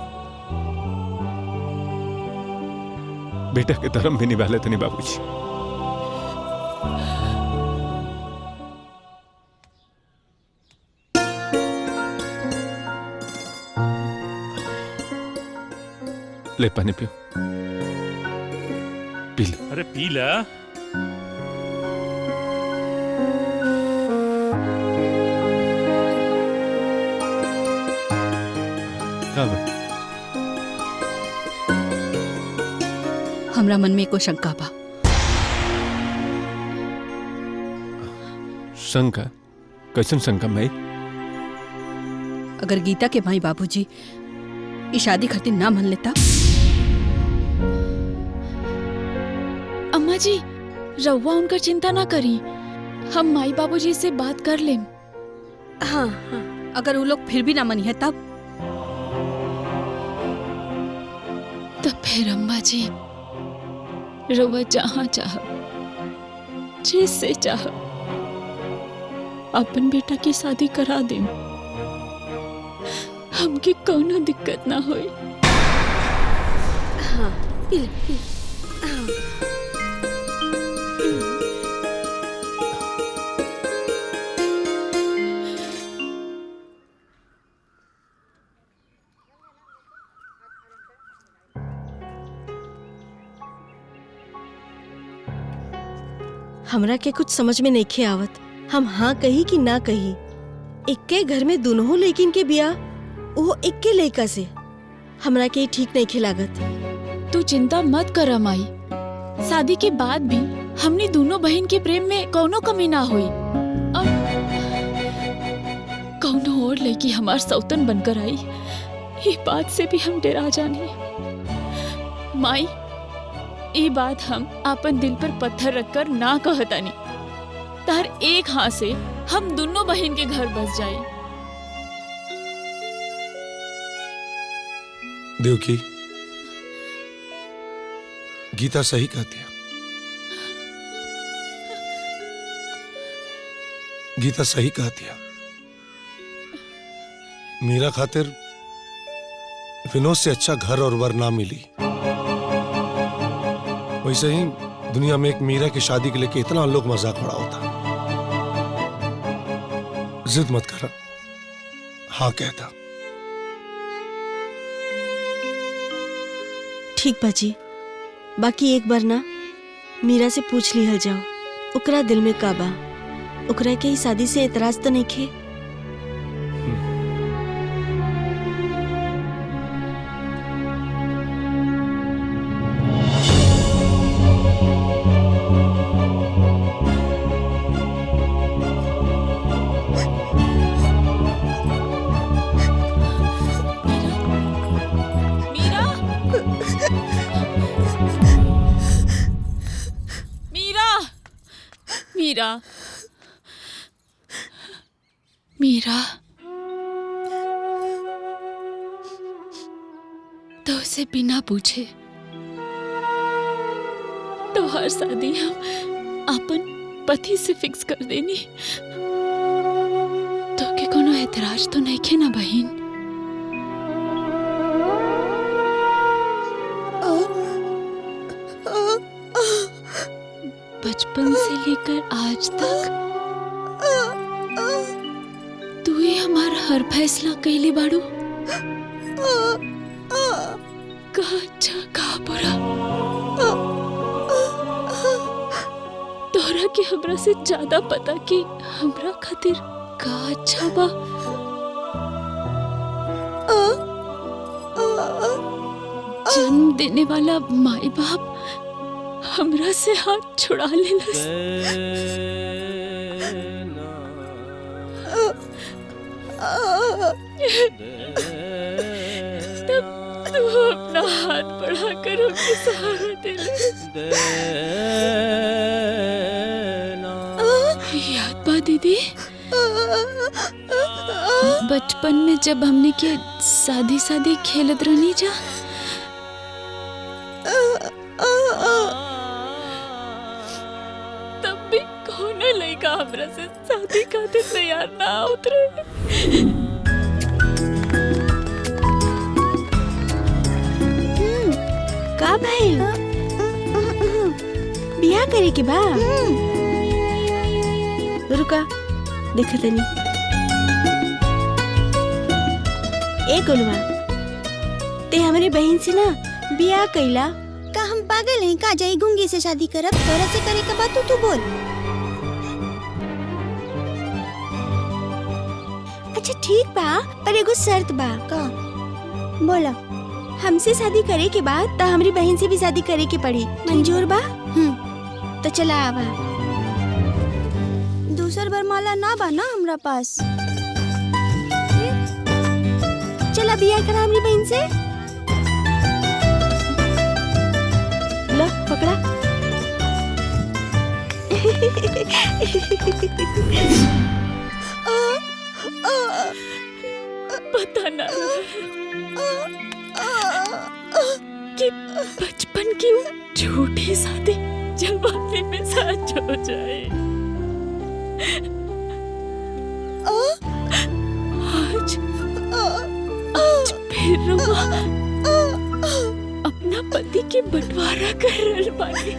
E: बेटा के धर्म भी निभा लेते नहीं बाबूजी। ले पानी पियो, पी ले।
I: अरे पी ला।
J: हमरा मन में एको शंका बा।
E: शंका? कैसन शंका माई?
J: अगर गीता के माई बाबूजी ई शादी खातिर ना मान लेता।
D: अम्मा जी, रउआ उनकर चिंता ना करी, हम माई बाबूजी से बात कर लेम।
J: हाँ हाँ, अगर वो लोग फिर भी ना मनी है तब
D: फिर अम्मा जी रउआ जहाँ चाह, जिससे चाह अपन बेटा की शादी करा देम, हमके कोनो दिक्कत ना होई।
J: हाँ, पी ले, पी ले। हाँ।
A: हमरा के कुछ समझ में नहीं आवत, हम हाँ कही कि ना कही। इक्के घर में दोनों लेकिन के बिया, वो इक्के लड़का से, हमरा के ठीक नहीं खिलागत।
D: तू चिंता मत कर माई, शादी के बाद भी हमने दोनों बहन के प्रेम में कोनो कमी ना हुई। अब कौनो और लड़की हमार सौतन बनकर आई, ये बात से भी हम डरा जाने। माई, ये बात हम अपन दिल पर पत्थर रखकर ना कहतानी, तार एक हाथ से हम दोनों बहन के घर बस जाए।
B: देवकी, गीता सही कहती है। गीता सही कहती है। मीरा खातिर विनोद से अच्छा घर और वर ना मिली। वैसे ही दुनिया में एक मीरा की शादी के लेके इतना लोग मजाक बड़ा होता। जिद मत करा, हाँ कहता।
A: ठीक बाजी, बाकी एक बार ना मीरा से पूछ लिहल जाओ, ओकरा दिल में का बा, ओकरा के ही शादी से एतराज तो नहीं खे।
D: मीरा, मीरा, तो उसे बिना पूछे तो हर शादी हम अपन पति से फिक्स कर देनी। तो के कोनो एतराज तो नहीं खे ना बहन? बचपन से लेकर आज तक तू ही हमारा हर फैसला कैली बाड़ू, का अच्छा का बुरा। तोरा के हमरा से ज्यादा पता कि हमरा खातिर का अच्छा बा। जन्म देने वाला माई बाप हमरा से हाथ छुड़ा लेलस। तब तू अपना हाथ बढ़ाकर उनके सहारा दे। याद बा दीदी, बचपन में जब हमने के शादी शादी खेलत रहनी जा, लड़का हमरा से शादी खातिर तैयार ना उतरे।
A: का भाई बियाह करे के बा? रुका देख तनी। ए गुलवा, ते हमारी बहन से ना बियाह कैला।
G: का हम पागल हैं का? जाई गुंगी से शादी करब? तोरा से करे के बात तू बोल।
A: अच्छा ठीक बा, पर एगो शर्त बा।
G: का बोला?
A: हमसे शादी करे के बाद त हमारी बहन से भी शादी करे के पड़ी। मंजूर बा? तो चला आवा।
G: दूसर बरमाला ना बा ना हमरा पास।
A: चला बियाह करा हमारी बहन से। लो पकड़ा।
D: पता ना कि बचपन की झूठी शादी जवानी में सच हो जाए। आज फिर रुआ अपना पति के बंटवारा कर रहल बानी।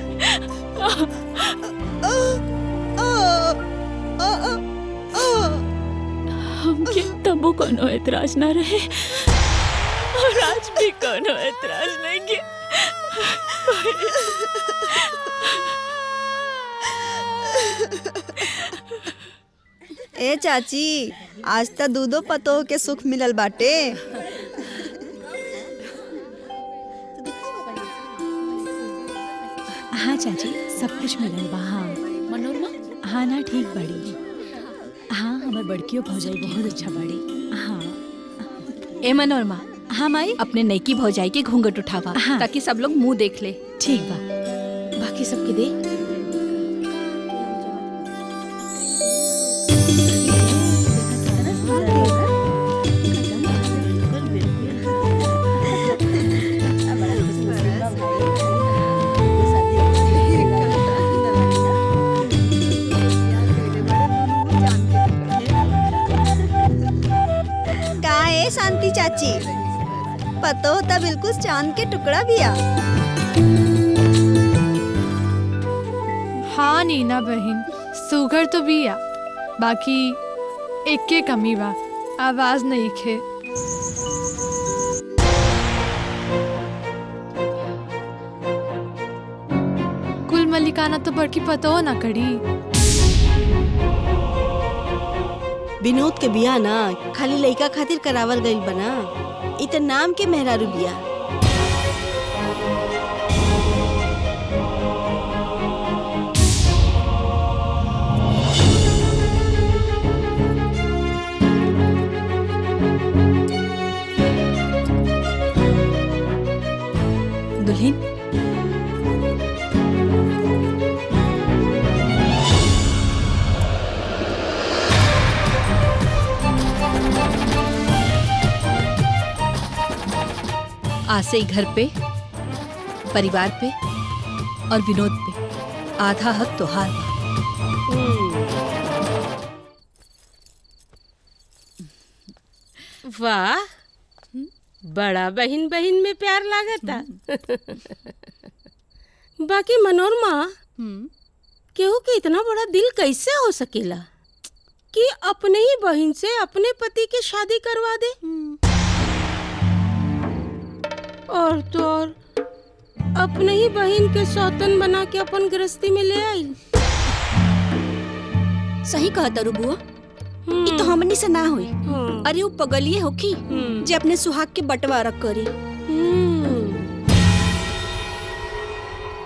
D: हमके तबो कोनो एतराज ना रहे और आज भी कोनो एतराज नहीं के।
G: ए चाची, आज त दूधो पतो के सुख मिलल बाटे।
K: हाँ चाची, सब कुछ मिलल बा। हाँ
D: मनोरमा,
K: हाँ ना ठीक बड़ी। हाँ हमार बड़कियों भौजाई बहुत अच्छा बड़ी। हाँ
J: ए मनोरमा,
K: हाँ माई,
J: अपने नईकी भौजाई के घूंघट उठावा।
K: हाँ।
J: ताकि सब लोग मुंह देख ले।
K: ठीक बा।
J: बाकी सबके दे।
G: शांति चाची, पतो होता बिल्कुल चांद के टुकड़ा बिया।
L: हाँ नीना बहन, सुगर तो बिया, बाकी एक के कमी बा, आवाज नहीं खे। कुल मलिकाना तो बड़की पतो ना करी।
A: विनोद के बिया ना खाली लइका खातिर करावल गइल बना। इ त नाम के मेहरारू बिया।
D: दुल्हन,
J: आज से ही घर पे, परिवार पे और विनोद पे आधा हक तोहार बा।
M: वाह, बड़ा बहन बहन में प्यार लागता। बाकी मनोरमा, केहू के इतना बड़ा दिल कैसे हो सकेला कि अपने ही बहन से अपने पति की शादी करवा दे? और तो और अपने ही बहन के सौतन बना के अपन गृहस्थी में ले आई।
C: सही कहा तारू बुआ, ये तो हमनी से ना होई। अरे वो पगलिए होखी जे अपने सुहाग के बंटवारा करी।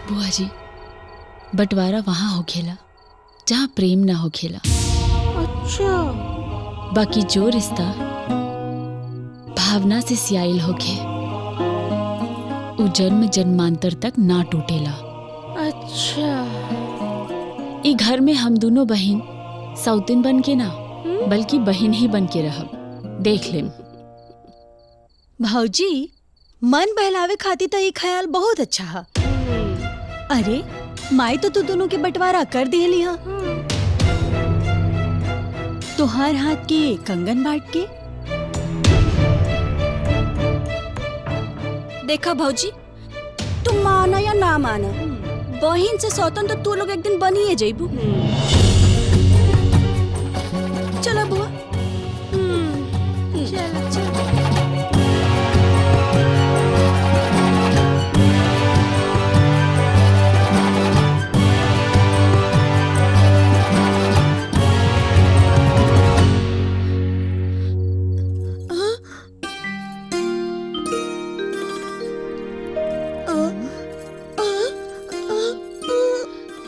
D: बुआ जी, बंटवारा वहाँ हो खेला जहाँ प्रेम ना हो खेला।
M: अच्छा।
D: बाकी जो रिश्ता भावना से सियाइल होखे, उ जन्म जन्मांतर तक ना टूटेला।
M: अच्छा।
D: ई घर में हम दोनों बहन सौतिन बन के ना, बल्कि बहन ही बन के रहब। देख लेम।
K: भाऊजी, मन बहलावे खातिर तो ये ख्याल बहुत अच्छा है। अरे माई तो तू दोनों के बंटवारा कर दिली हा। तोहार हाथ के कंगन बांट के।
C: देखा भौजी, तुम माना या ना माना, बहन से सौतन तो तू लोग एक दिन बन ही जइबू।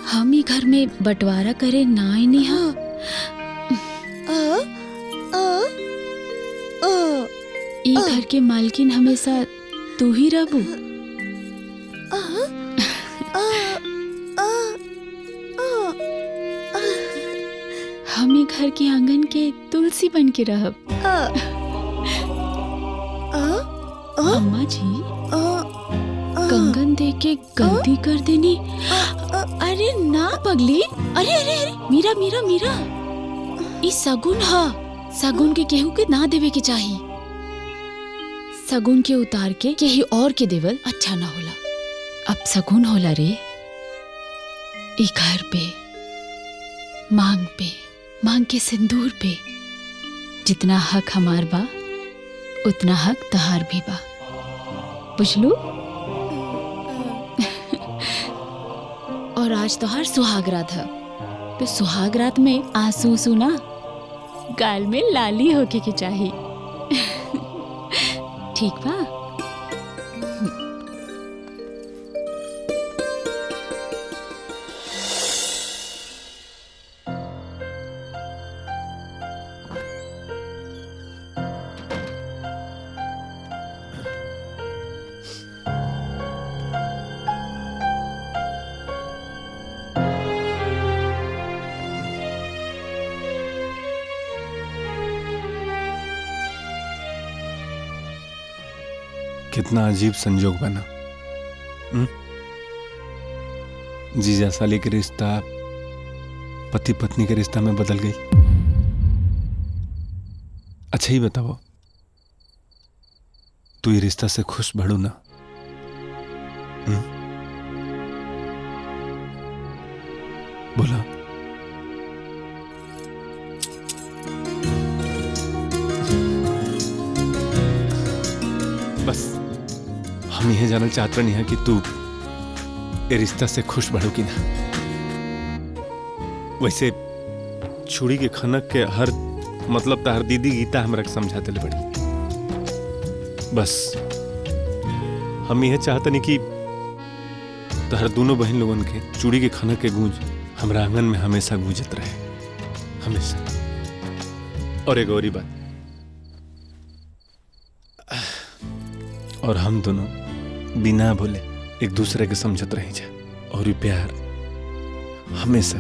D: हम ही घर में बंटवारा करे ना ही नहीं हाँ। ई घर के मालकिन हमेशा तू ही रहबू। हम ही घर के आंगन के तुलसी बन के रहब। अम्मा जी कंगन दे के गलती कर देनी। अरे ना पगली, अरे अरे अरे मीरा मीरा मीरा, ई सगुन हा। सगुन के केहू के ना देवे के चाहिए। सगुन के उतार के केही और के देवल अच्छा ना होला। अब सगुन होला रे, ई घर पे मांग के सिंदूर पे जितना हक हमार बा उतना हक तहार भी बा, बुझलू? और आज तोहार सुहागरात है, तो सुहागरात में आंसू सुना गाल में लाली होके के चाहिए। ठीक बा?
E: कितना अजीब संजोग बना। जीजा साली के रिश्ता पति पत्नी के रिश्ता में बदल गई। अच्छा ही बताओ, तू ये रिश्ता से खुश बढ़ू ना? बोला। बस हम यह जानना चाहते नहीं है कि तू ये रिश्ता से खुश बढ़ो कि ना। वैसे छुरी के खनक के हर मतलब तार दीदी गीता हमरा के समझाते ले बड़ी। बस हम यह चाहते नहीं कि तार दोनों बहन लोगन के चूड़ी के खनक के गूंज हमरा आंगन में हमेशा गूंजत रहे, हमेशा। और एक और बात, और हम दोनों बिना बोले एक दूसरे के समझत रही जा, और ये प्यार हमेशा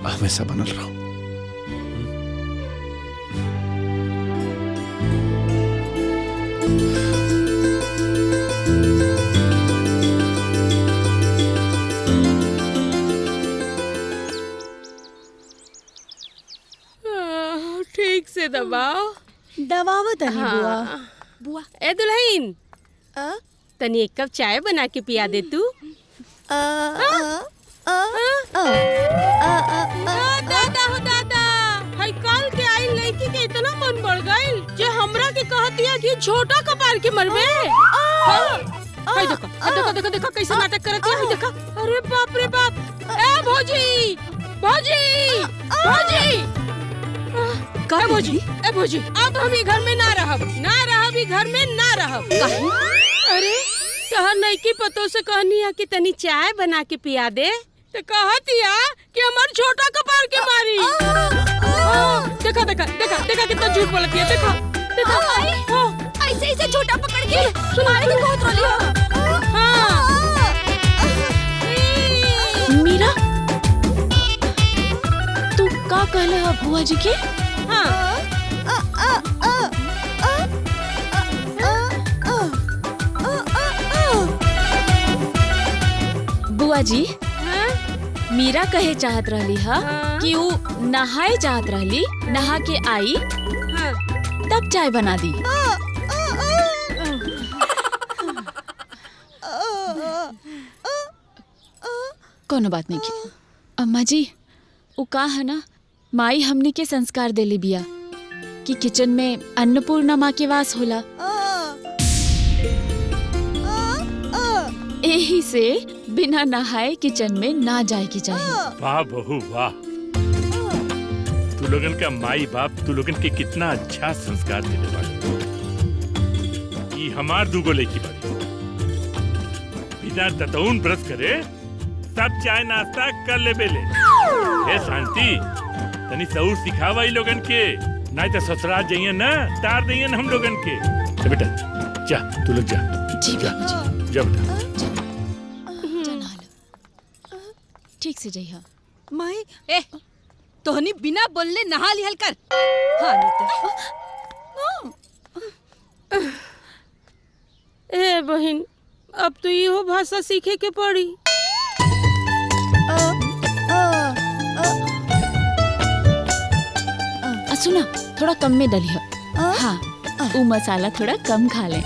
E: हमेशा बनल रहो।
M: ठीक से दबाओ।
G: दबावत तनी बुआ।
M: बुआ ए दुल्हन, तनी एक कप चाय बना के पिया दे तू। दादा हो दादा, हाय कल के आई लड़की के इतना मन बढ़ गइल जे हमरा के कहतिया कि छोटा कपार के मरबे। हाय देखो देखो देखो देखो कैसे नाटक करत है। हाय देखो, अरे बाप रे बाप। ए भौजी भौजी भौजी
G: का
M: भौजी, ए भौजी, अब हम ई घर में ना रहब, ई घर में ना रहब। अरे तहर नईकी पतो से कहनी है कि तनी चाय बना के पिया दे, तो कहतिया कि हमार छोटा कपार के मारी। देखा देखा देखा देखा कितना झूठ बोलती है। देखा देखा
J: ऐसे ऐसे छोटा पकड़ के सुनाई तो बहुत वाली हो।
D: मीरा, तू का कहले हो बुआ जी के? बुआ जी, मीरा कहे चाहत रहली हा कि वो नहाए चाहत रहली, नहा के आई तब चाय बना दी। कोनो बात नहीं की अम्मा जी, वो का है ना, माई हमनी के संस्कार देली बिया कि किचन में अन्नपूर्णा माँ के वास होला। यही से बिना नहाए किचन में ना जाए की चाहिए।
I: वाह बहू वाह, तू लोगन का माई बाप तू लोगन के कितना अच्छा संस्कार देने वाले। ये हमार दूगो लड़की बाड़ी, बिना दतौन ब्रश करे सब चाय नाश्ता कर ले बेले। ए शांति, तनी सऊर सिखावा ई लोगन के, नहीं तो ससुराल जाइए ना तार दिए ना हम लोगन के। तो बेटा जा, तू लोग जा।
D: जी बाबूजी।
I: जा बेटा।
D: ठीक से जइहा।
C: माई ए तोहनी बिना बोलले नहा लिहल कर। हाँ नहीं
M: ए बहन, अब तो इहो भाषा सीखे के पड़ी।
D: सुना, थोड़ा कम में डलिया। हाँ, वो मसाला थोड़ा कम खा ले।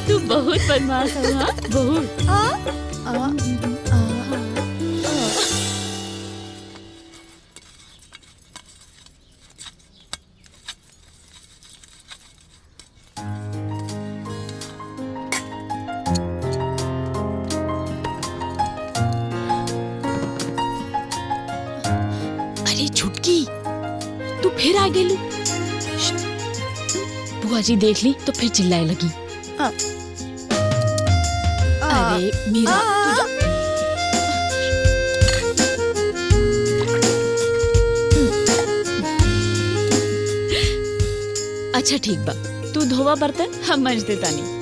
D: तू बहुत बदमाश है। हाँ बहुत। अरे छुटकी, तू फिर आ गेलू। बुआ जी देख ली तो फिर चिल्लाए लगी। अरे मीरा, अच्छा ठीक बा, तू धोवा बर्तन, हम मंज देता नहीं।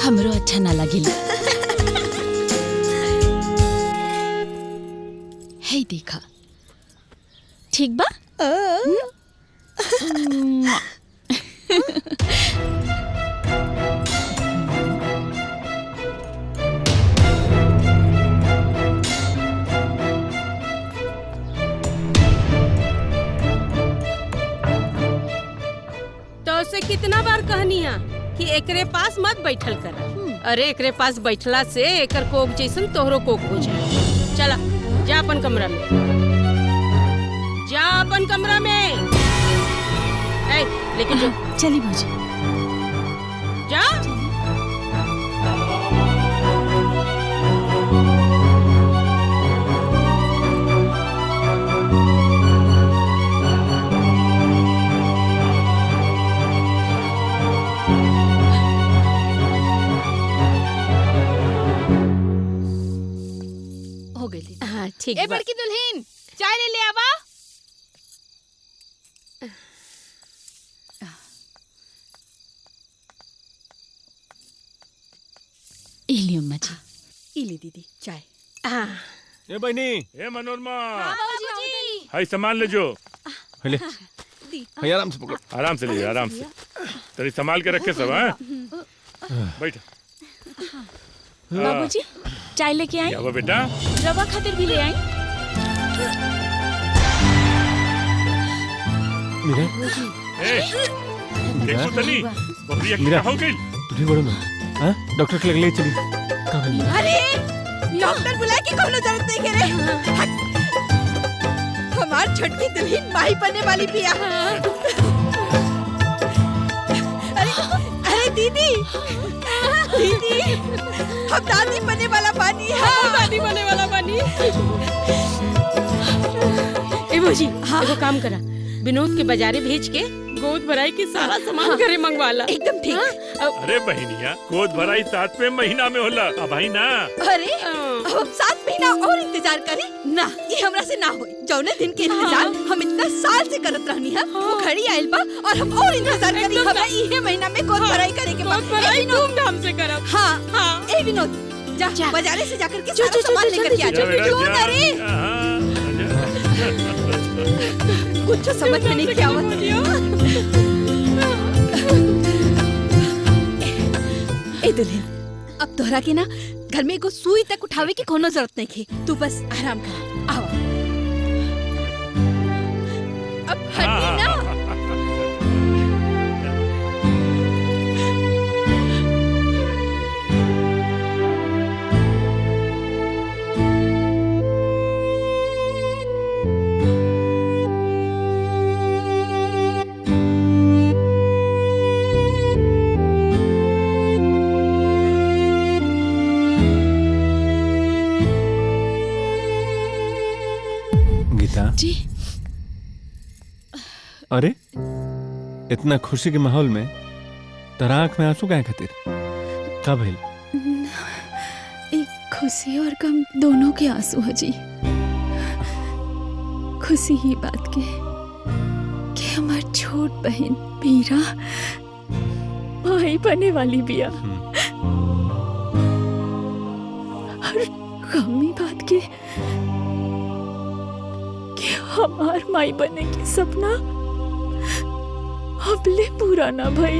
D: हमरो अच्छा ना लगी। है देखा, ठीक बा।
M: तो से कितना बार कहनी है कि एकरे पास मत बैठल कर। अरे एकरे पास बैठला से एकर कोक जैसन तोहरो कोक हो जाए। चला जा अपन कमरा में, जा अपन कमरा में। ए, लेकिन जो
D: चली भौजी।
M: जा।
C: हो गई।
M: हाँ ठीक
J: ए
M: बा।
J: बड़की दुल्हन, चाय ले आवा।
D: इली अम्मा जी।
C: इली दीदी चाय।
M: हाँ।
E: ए बहनी,
I: ए मनोरमा,
J: बाबूजी।
I: हाय सामान ले जो।
E: ले, हाय आराम से पकड़।
I: आराम से ले, आराम से। तेरी संभाल के रखे सब। हाँ बैठ।
D: बाबूजी, चाय लेके आई।
I: क्या हुआ बेटा?
D: रवा खातिर भी ले आई।
E: मीरा,
I: ए, देखो तनी, बबरिया
E: मीरा,
I: क्या हो गई?
E: तू ठीक बड़ो ना? हाँ, डॉक्टर के लगे ले चली। कहाँ गई?
G: अरे डॉक्टर बुला के कोनो जरूरत नहीं करे। हमार छोटकी दुल्हन माही बनने वाली पिया। अरे अरे दीदी, दीदी हम दादी बनने वाला पानी है।
M: हाँ, दादी बनने वाला पानी। ए भौजी, एगो काम करा, विनोद के बाजारे भेज के गोद भराई की सारा सामान घरे मंगवाला।
G: एकदम ठीक।
I: अरे बहनिया, गोद भराई 7वें महीना में होला। अब भाई ना।
G: अरे हम 7 महीना और इंतजार करी ना, ये हमरा से ना होई। जौने दिन के इंतजार हम इतना साल से करत रहनी है, वो घड़ी आइल बा और हम और इंतजार करी। हमरा इहे महीना में गोद भराई करे के बा।
M: गोद भराई धूमधाम से करब।
G: हाँ
M: हाँ।
G: ए विनोद, जा बाजारे से जाकर के सारा सामान लेकर के आ जा। क्यों ना रे? कुछ समझ में नहीं क्या आवत। ए दुल्हन, अब तोहरा के ना घर में एगो सुई तक उठावे की कोनो जरूरत नहीं है। तू बस आराम कर। आओ अब हटी ना।
E: अरे इतना खुशी के माहौल में तेरा आंख में आंसू काहे खातिर? का भइल?
K: एक खुशी और गम दोनों के आंसू है जी। खुशी ही बात के कि हमार छोट बहन मीरा माई बने वाली बिया, और गम ही बात के कि हमार माई बने के सपना अबले पूरा ना भई।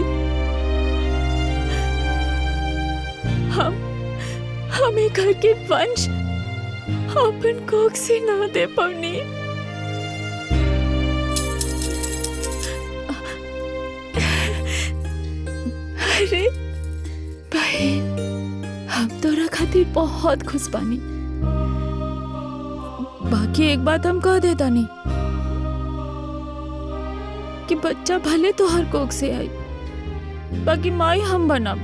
K: हमें घर के वंश अपन कोख से ना दे पवनी। अरे बहन, हम तोरा खातिर बहुत खुश बानी। बाकी एक बात हम कह देता नहीं कि बच्चा भले तो हर कोख से आई, बाकी माई हम बनब।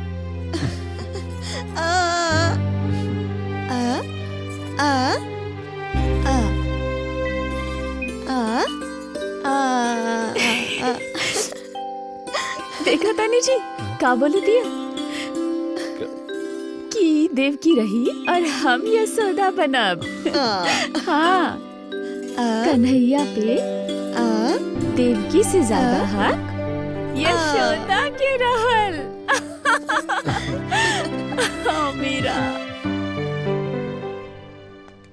K: देखा तानी जी का बोले दिया कि देव की रही और हम यशोदा बनब। हाँ, कन्हैया पे देवकी से ज्यादा हक यशोदा के रहल। मीरा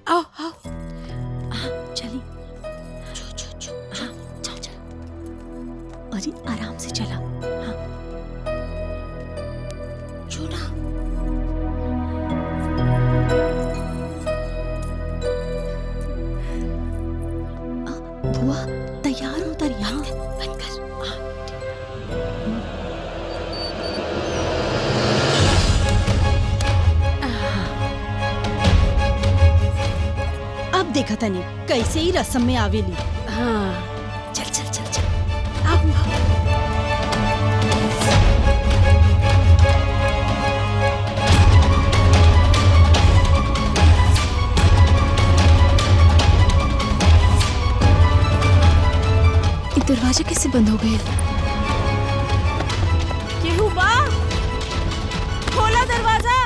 K: आओ आओ, चली हाँ चल चल, अरे आराम से चला। हाँ छोड़ा। बुआ तैयार हो तर यहाँ बंद कर।
A: अब देखा था नहीं कैसे ही रस्म में आवेली। हाँ चल चल चल चल आओ आओ।
K: दरवाजा कैसे बंद हो गया?
A: केहू बा? खोला दरवाजा।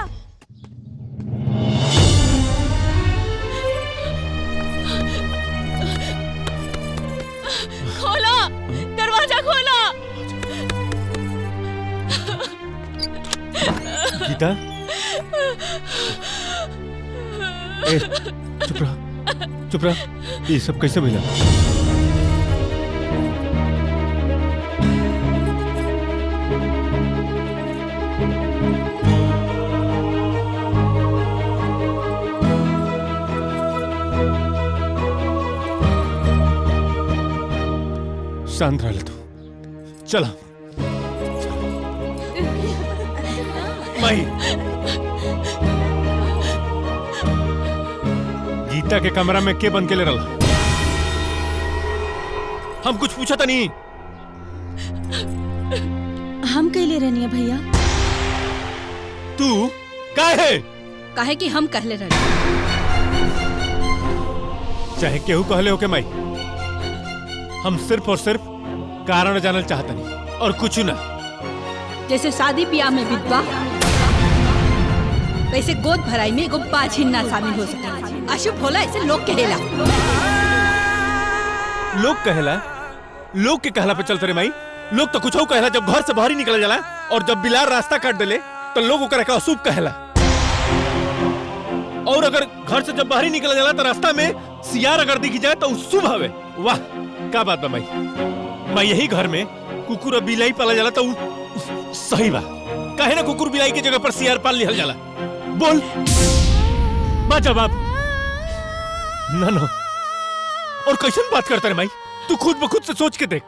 K: खोलो दरवाजा, खोलो।
E: गीता, ए, चुप रहा। ये सब कैसे मिला? शांत रह ले तू। चला माही। गीता के कमरा में के बंद के ले रहा? हम कुछ पूछा था नहीं।
A: हम कहले रहनी है भैया।
E: तू काहे?
C: काहे कि हम कहले रहनी।
E: चाहे केहू कहले हो के माई, हम सिर्फ और सिर्फ कारण जानना चाहता नहीं और कुछ ना।
C: जैसे शादी ब्याह में विधवा, वैसे गोद भराई में एगो बाझिन ना शामिल हो सके। अशुभ होला ऐसे लोग कहेला।
E: लोग कहेला? लोग के कहला पे चलते रे माई। लोग तो कुछ हो कहला जब घर से बाहर ही निकल जाला, और जब बिलार रास्ता काट देले तो लोग ओकरा के अशुभ कहला। और अगर घर से जब बाहर ही निकल जाला तो रास्ता में सियार अगर दिख जाए तो शुभ हवे। वाह का बात बा माई। यही घर में कुकुर और बिलाई पाला जाला तो सही बा। काहे ना कुकुर बिलाई की जगह पर सियार पाल लिहल जाला? बोल बा जवाब। ना ना। और कैसन बात करता रे माई? तू खुद ब खुद से सोच के देख।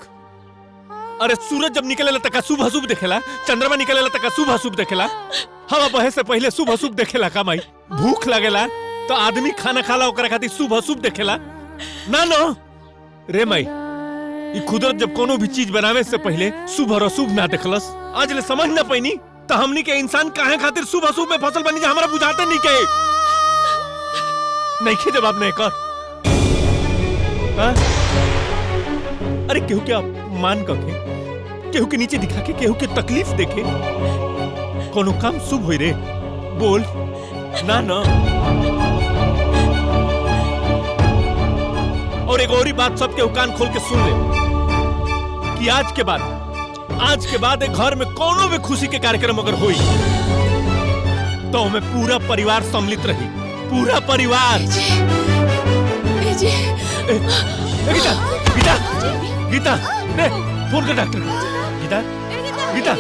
E: अरे सूरज जब निकलेला तक शुभ अशुभ देखेला, चंद्रमा निकलेला तक शुभ अशुभ देखेला, हवा बहे से पहले शुभ अशुभ देखेला का माई? भूख लगेला तो आदमी खाना खाला ओकरा खातिर शुभ अशुभ देखेला ना नो रे माई। ये कुदरत जब कोनो भी चीज बनावे से पहले शुभ और अशुभ ना देखलस, आज ले समझ ना पैनी तो हमनी के इंसान काहे खातिर शुभ अशुभ में फसल बनी जा हमरा बुझाते नहीं के। नहीं के जवाब नहीं कर। अरे क्यों क्या मान करके केहू के नीचे दिखा के केहू के तकलीफ देखे कोनो काम शुभ होई रे? बोल ना ना। और एक और बात सबके कान खोल के सुन ले कि आज के बाद एक घर में कोनो भी खुशी के कार्यक्रम अगर हुई तो हमें पूरा परिवार सम्मिलित रही, पूरा परिवार। गीता गीता गीता रे फोन कर डॉक्टर को। गीता गीता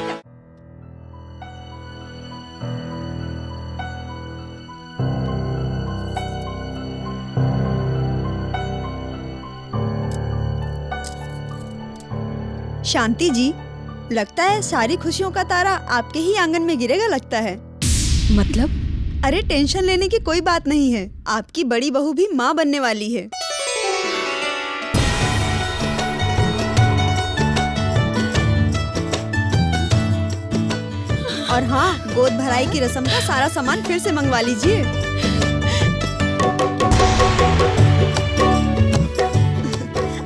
G: शांति जी, लगता है सारी खुशियों का तारा आपके ही आंगन में गिरेगा लगता है।
C: मतलब?
G: अरे टेंशन लेने की कोई बात नहीं है, आपकी बड़ी बहू भी माँ बनने वाली है। और हाँ, गोद भराई की रस्म का सारा सामान फिर से मंगवा लीजिए।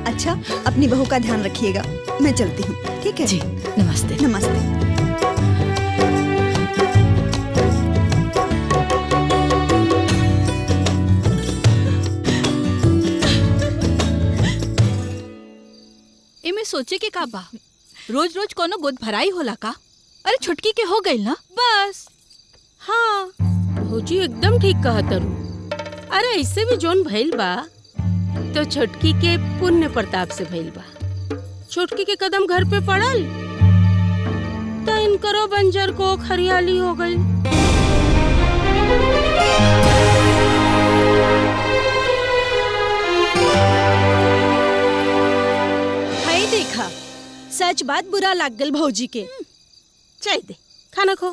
G: अच्छा, अपनी बहू का ध्यान रखिएगा, मैं चलती हूँ। ठीक है
C: जी, नमस्ते।
G: नमस्ते।
C: इमे सोचे के का बा, रोज रोज कोनो गोद भराई होला का? अरे छुटकी के हो गई ना बस।
M: हाँ, भौजी एकदम ठीक कहत रू। अरे इससे भी जोन भइल बा तो छोटकी के पुण्य प्रताप से भइल बा। छोटकी के कदम घर पे पड़ल तो इनकरो बंजर को हरियाली हो गई।
C: हाय देखा, सच बात बुरा लग गल भौजी के।
M: चाय दे, खाना खो,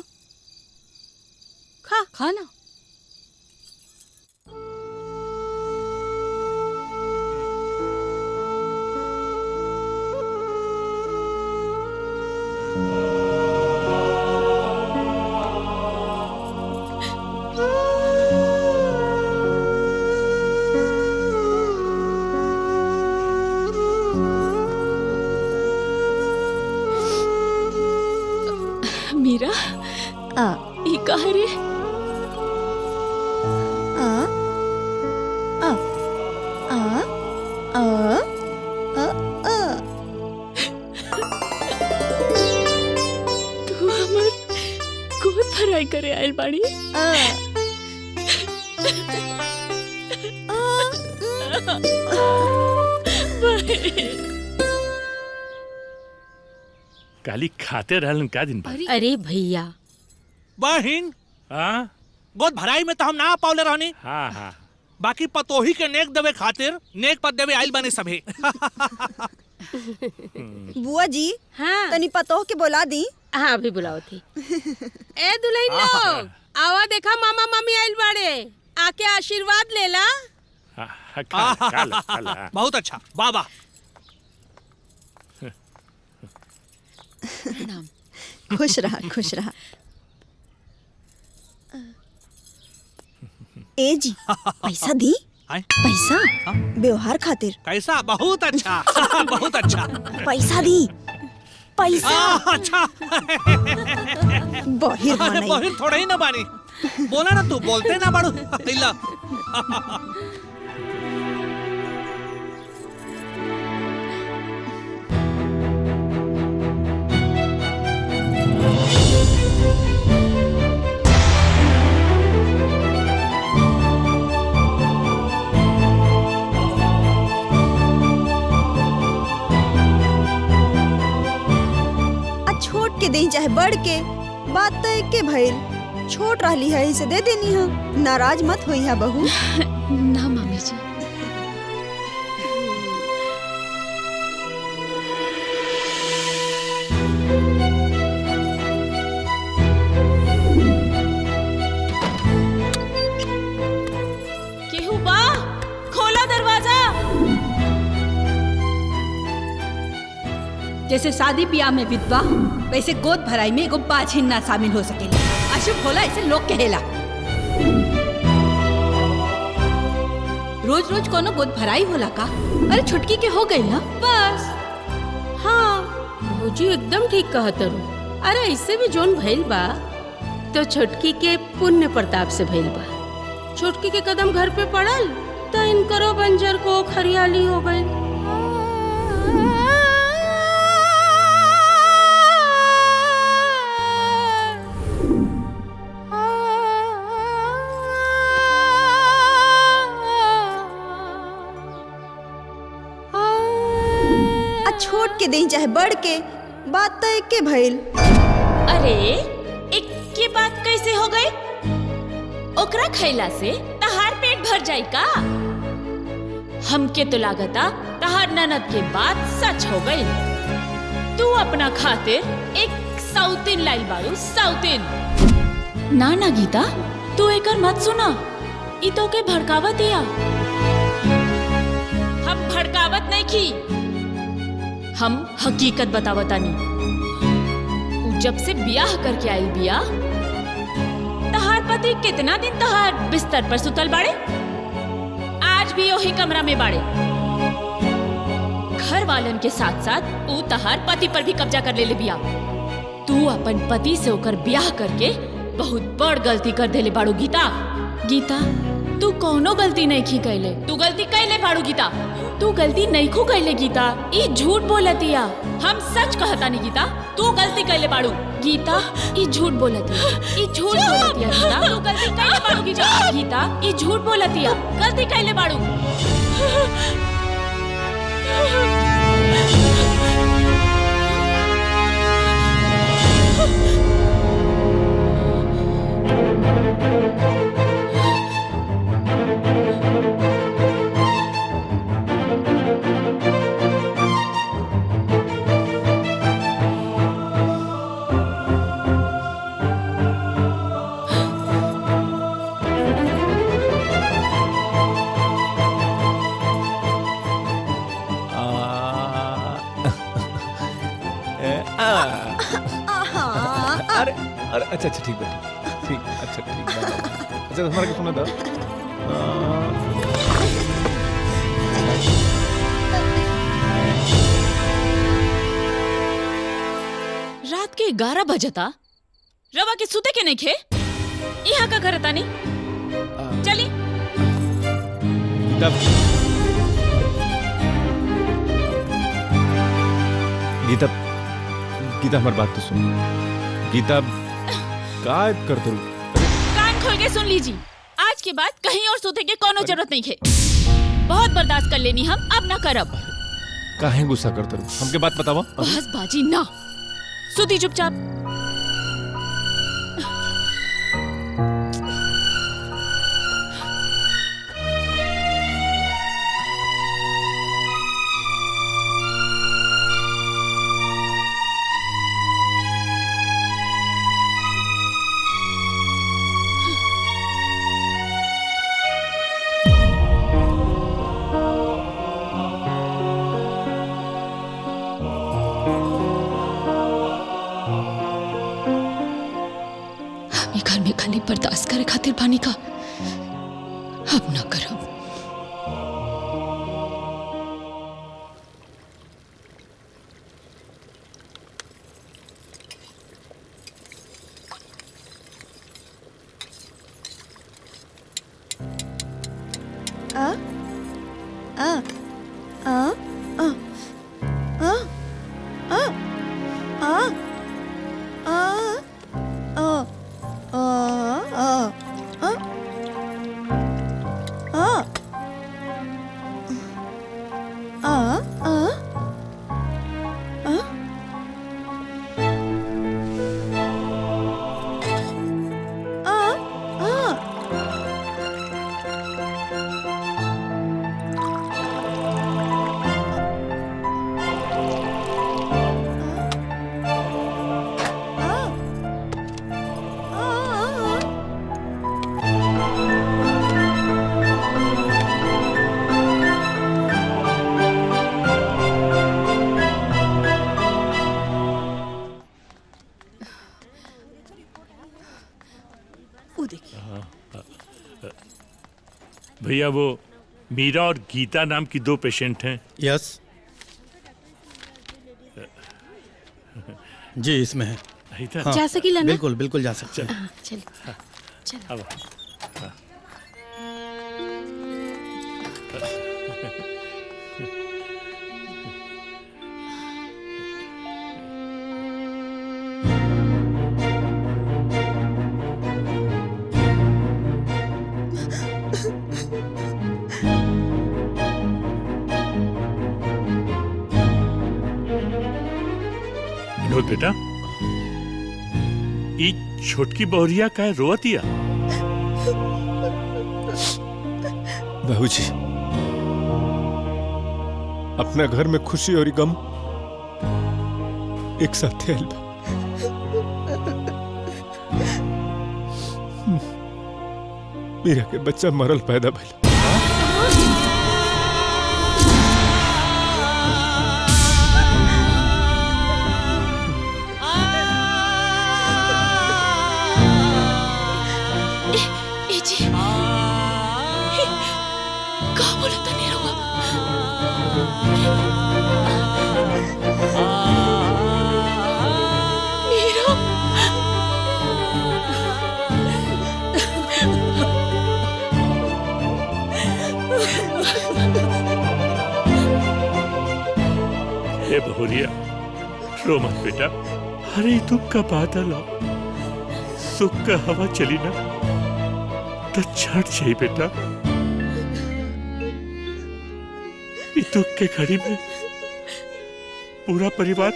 M: खा
C: खाना। मीरा, ई कहा रे? तू हमर गोद भराई करे आइल बाड़ी?
I: काली खाते रहलन का दिन भर।
M: अरे भैया
H: बहिन,
I: हाँ
H: गोद भराई में तो हम ना पावले रहनी।
I: हाँ हाँ,
H: बाकी पतोही के नेक देवे खातिर नेक पद देवे आइल बने सभे।
G: बुआ जी,
M: हाँ
G: तनी पतोह के बोला दी।
M: हाँ अभी बुलाओ थी। ए दुल्हन लोग, आवा देखा मामा मामी आइल बाड़े, आके आशीर्वाद ले ला।
H: बहुत अच्छा, बाबा।
G: खुश रहा, खुश रहा। ए जी, पैसा दी? पैसा व्यवहार खातिर।
H: कैसा? बहुत अच्छा। बहुत अच्छा।
G: पैसा दी, पैसा।
H: अच्छा।
G: बहिर बनाई।
H: बहिर थोड़ा ही ना बानी, बोला ना तू, बोलते ना बाड़ू। इला।
G: छोट के दे चाहे बढ़ के, बात तो एक के भइल। छोट रहली है, इसे दे देनी है। नाराज मत होई है बहू।
D: ना मामी जी।
C: केहू बा? खोला दरवाजा। जैसे शादी ब्याह में विधवा, वैसे गोद भराई में एगो बाझिन ना शामिल हो सकेला। अशुभ होला ऐसे लोग कहेला। रोज रोज कोनो गोद भराई होला का? अरे छुटकी के हो गई ना बस।
M: हाँ, बाबूजी एकदम ठीक कहत रहो। अरे ऐसे भी जोन भइल बा तो छोटकी के पुण्य प्रताप से भइल बा। छोटकी के कदम घर पे पड़ल तो इनकरो बंजर को हरियाली हो गई।
G: छोट के दें चाहे बढ़ के, बात तो एक के भइल।
D: अरे एक के बात कैसे हो गई? ओकरा खैला से तहार पेट भर जाई का? हमके तो लागता तहार ननद के बात सच हो गई। तू अपना खातिर एक सौतीन लाइल बारू, सौतीन। ना ना गीता, तू एकर मत सुना, ई तो के भड़कावत दिया। हम भड़कावत नहीं की, हम हकीकत बतावतानी। जब से ब्याह करके आई बिया, तहार पति कितना दिन तहार बिस्तर पर सुतल बाड़े? आज भी वही कमरा में बाड़े। घर वालन के साथ साथ ऊ तहार पति पर भी कब्जा कर ले बिया। तू अपन पति से होकर ब्याह करके बहुत बड़ गलती कर देले बाड़ू गीता। गीता, तू कोनो गलती नहीं की कैले। तू गलती कैले बाड़ू गीता। तू गलती नहीं खू कैले गीता। ई झूठ बोलतिया। हम सच कहतानी गीता, तू गलती कैले बाड़ू। गीता, ई झूठ बोलतिया। ई झूठ बोलतिया गीता। तू गलती कैले बाड़ू गीता। गीता, ई झूठ बोलतिया। गलती कैले बाड़ू।
E: अरे अच्छा अच्छा ठीक है, ठीक अच्छा ठीक है। अच्छा हमारा क्या सुना था?
D: रात के 11 बजता, रवा के सुते के नहीं खे? यहाँ का घर तानी चली।
E: गीता, गीता हमारी बात तो सुन। गीता का करते हो?
D: कान खोल के सुन लीजिए, आज के बाद कहीं और सोते के कोनो जरूरत नहीं है। बहुत बर्दाश्त कर लेनी हम, अब ना करब।
E: काहे गुस्सा करते हो? हमके बात बतावा।
D: बस बाजी ना, सुती चुपचाप। बर्दाश्त करे खातिर पानी का अब ना करो।
G: आ आ आ आ आ आ
I: भैया वो मीरा और गीता नाम की 2 पेशेंट हैं।
F: यस। जी इसमें है।
I: इधर
M: जा सकीला ना?
F: बिल्कुल बिल्कुल जा सकते हैं।
M: चल चल
I: अब विनोद बेटा, ई छोटकी बहुरिया का रोवतिया?
E: बाबूजी, अपना घर में खुशी और गम एक साथ है। मीरा के बच्चा मरल पैदा भइल।
I: हे बहुरिया, रो मत बेटा। अरे दुख का बादल आओ, सुख का हवा चली ना तो छट जाई बेटा। इस दुख के घड़ी में पूरा परिवार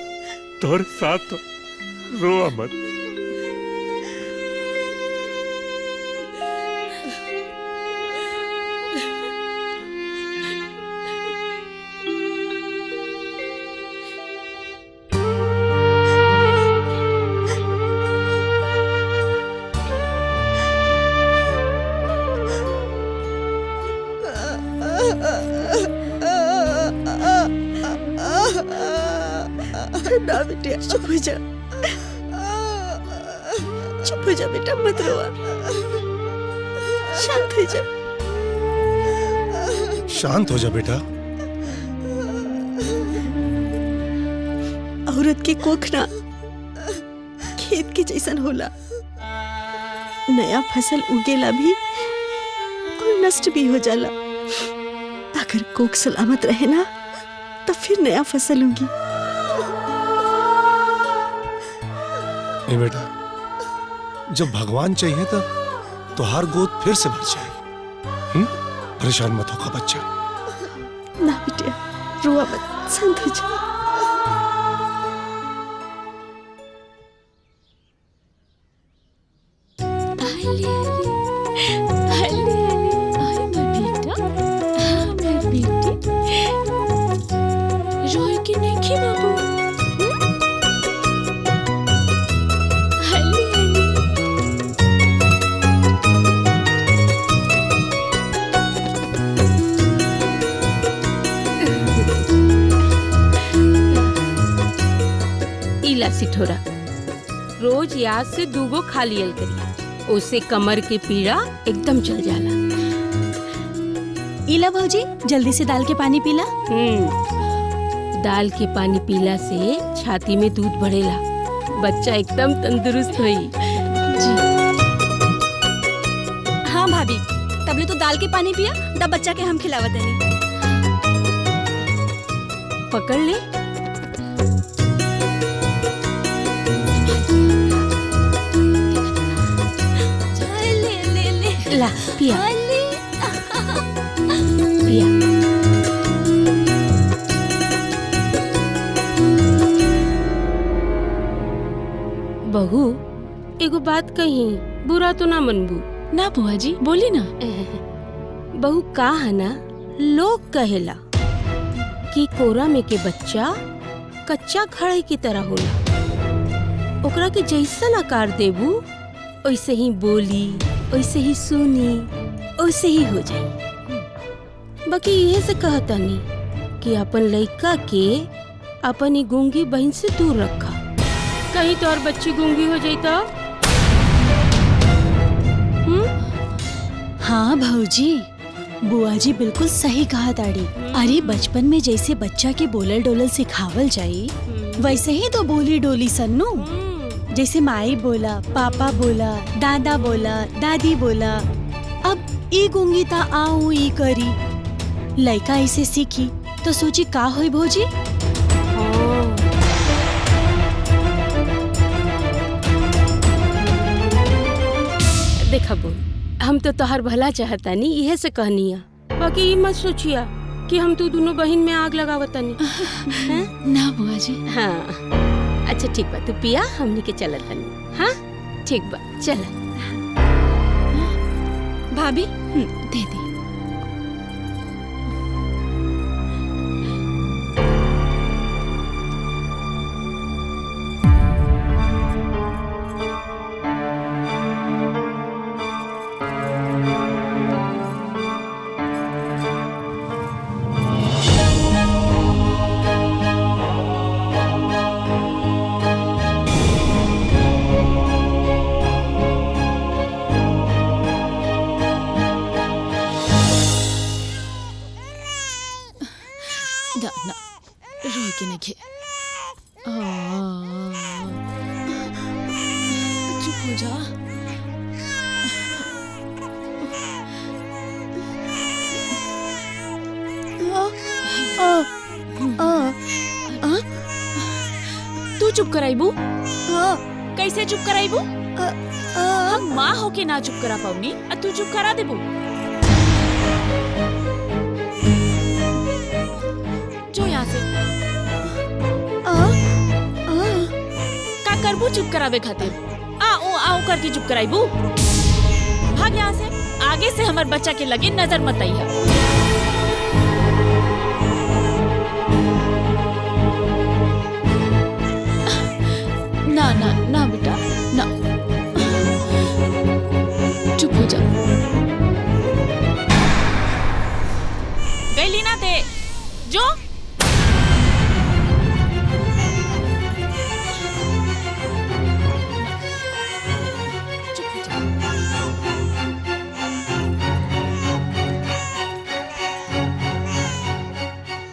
I: तोहरे साथ हो, रो मत।
A: ना बिटिया, चुप हो जा, चुप हो जा बेटा, मत रोआ, शांत हो जा,
B: शांत हो जा बेटा।
A: औरत के कोख ना खेत के जैसन होला, नया फसल उगेला भी और नष्ट भी हो जाला। अगर कोख सलामत रहे ना तो फिर नया फसल उगी।
B: नहीं बेटा, जब भगवान चाहिए तो हर गोद फिर से भर जाए। परेशान मत होगा बच्चा।
A: ना बिटिया, रोआ मत, शांत हो जा।
M: सिठोरा रोज याद से दूगो खा लियल करी, उससे कमर के पीड़ा एकदम चल जाला।
K: इला भौजी, जल्दी से दाल के पानी पीला।
M: दाल के पानी पीला से छाती में दूध बढ़ेला, बच्चा एकदम तंदुरुस्त होई।
K: जी हाँ भाभी, तबले तो दाल के पानी पिया, तब बच्चा के हम खिलावत नहीं।
M: पकड़ ले। ला पिया पिया। बहू, एगो बात कही, बुरा तो ना मनबू?
D: ना बुआ जी, बोली ना।
M: बहू का है ना, लोग कहेला कि कोरा में के बच्चा कच्चा घड़े की तरह होला, ओकरा के जैसन आकार देबू वैसे ही बोली, वैसे ही सुनी, वैसे ही हो जाई। बाकी यह से कहता नहीं कि अपन लड़का के अपन गूंगी बहन से दूर रखा, कहीं तो और बच्ची गूंगी हो जाई तो।
K: हाँ भौजी, बुआ जी बिल्कुल सही कहा ताड़ी। अरे बचपन में जैसे बच्चा के बोलल डोलल सिखावल जाई वैसे ही तो बोली डोली सन्नू। जैसे माई बोला, पापा बोला, दादा बोला, दादी बोला। अब ई गूंगी ता आऊं ई करी। लड़का इसे सीखी तो सोची का होई भौजी।
M: देखा बो, हम तो तोहर भला चाहता नहीं, इहे से कहनिया। बाकी ये मत सोचिया कि हम तू दोनों बहन में आग लगावतनी।
K: ना बुआ जी।
M: हाँ अच्छा ठीक बा, तू पिया, हमनी के चलत तनी। हाँ ठीक बा, चल।
K: भाभी दे दे।
D: चुप हो जा। तू चुप कराइबू? कैसे चुप कराइबू? हम माँ होके ना चुप करा पाऊनी, तू चुप करा देबू। जो यहाँ से का करबू चुप करावे खातिर? आओ करके चुप कराइबू। भाग यहाँ से, आगे से हमार बच्चा के लगे नजर मत आइया। ना ना ना बेटा ना, चुप हो जा। गईली ना ते जो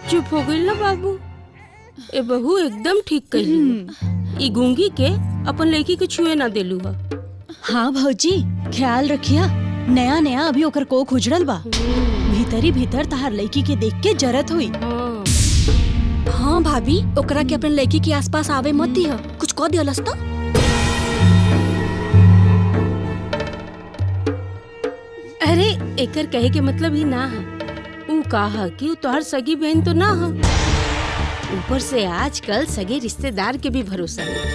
M: चुप हो गई ना बाबू। ए बहू एकदम ठीक कही। ई गूंगी के अपन लड़की के छुए ना देलू हा।
K: हाँ भौजी ख्याल रखिया, नया नया अभी ओकर कोख उजड़ल बा। भीतरी भीतर तहार लड़की के देख के जरत हुई।
C: हाँ भाभी, ओकरा के अपन लड़की के आसपास आवे मत दिया, कुछ कह दियलस तो।
M: अरे एकर कहे के मतलब ही ना है। ऊ कहा कि ऊ तोहर सगी बहन तो ना हो। ऊपर से आजकल सगे रिश्तेदार के भी भरोसा नहीं।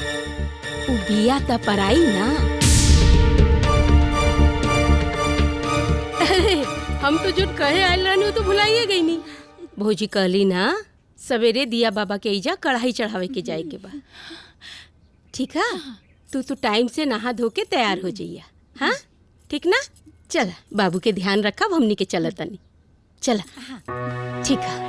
M: ऊ बिया त पराई ना। अरे हम तो जो कहे आयल रहनी तो भुलाइए गई नहीं। भौजी कहली ना सवेरे दिया बाबा के इजा कढ़ाई चढ़ावे के जाए के बा। ठीक है, तू टाइम से नहा धो के तैयार हो जाइया। हाँ ठीक ना? चल बाबू के ध्यान रखा, हमनी के चलतनी। चला ठीक है।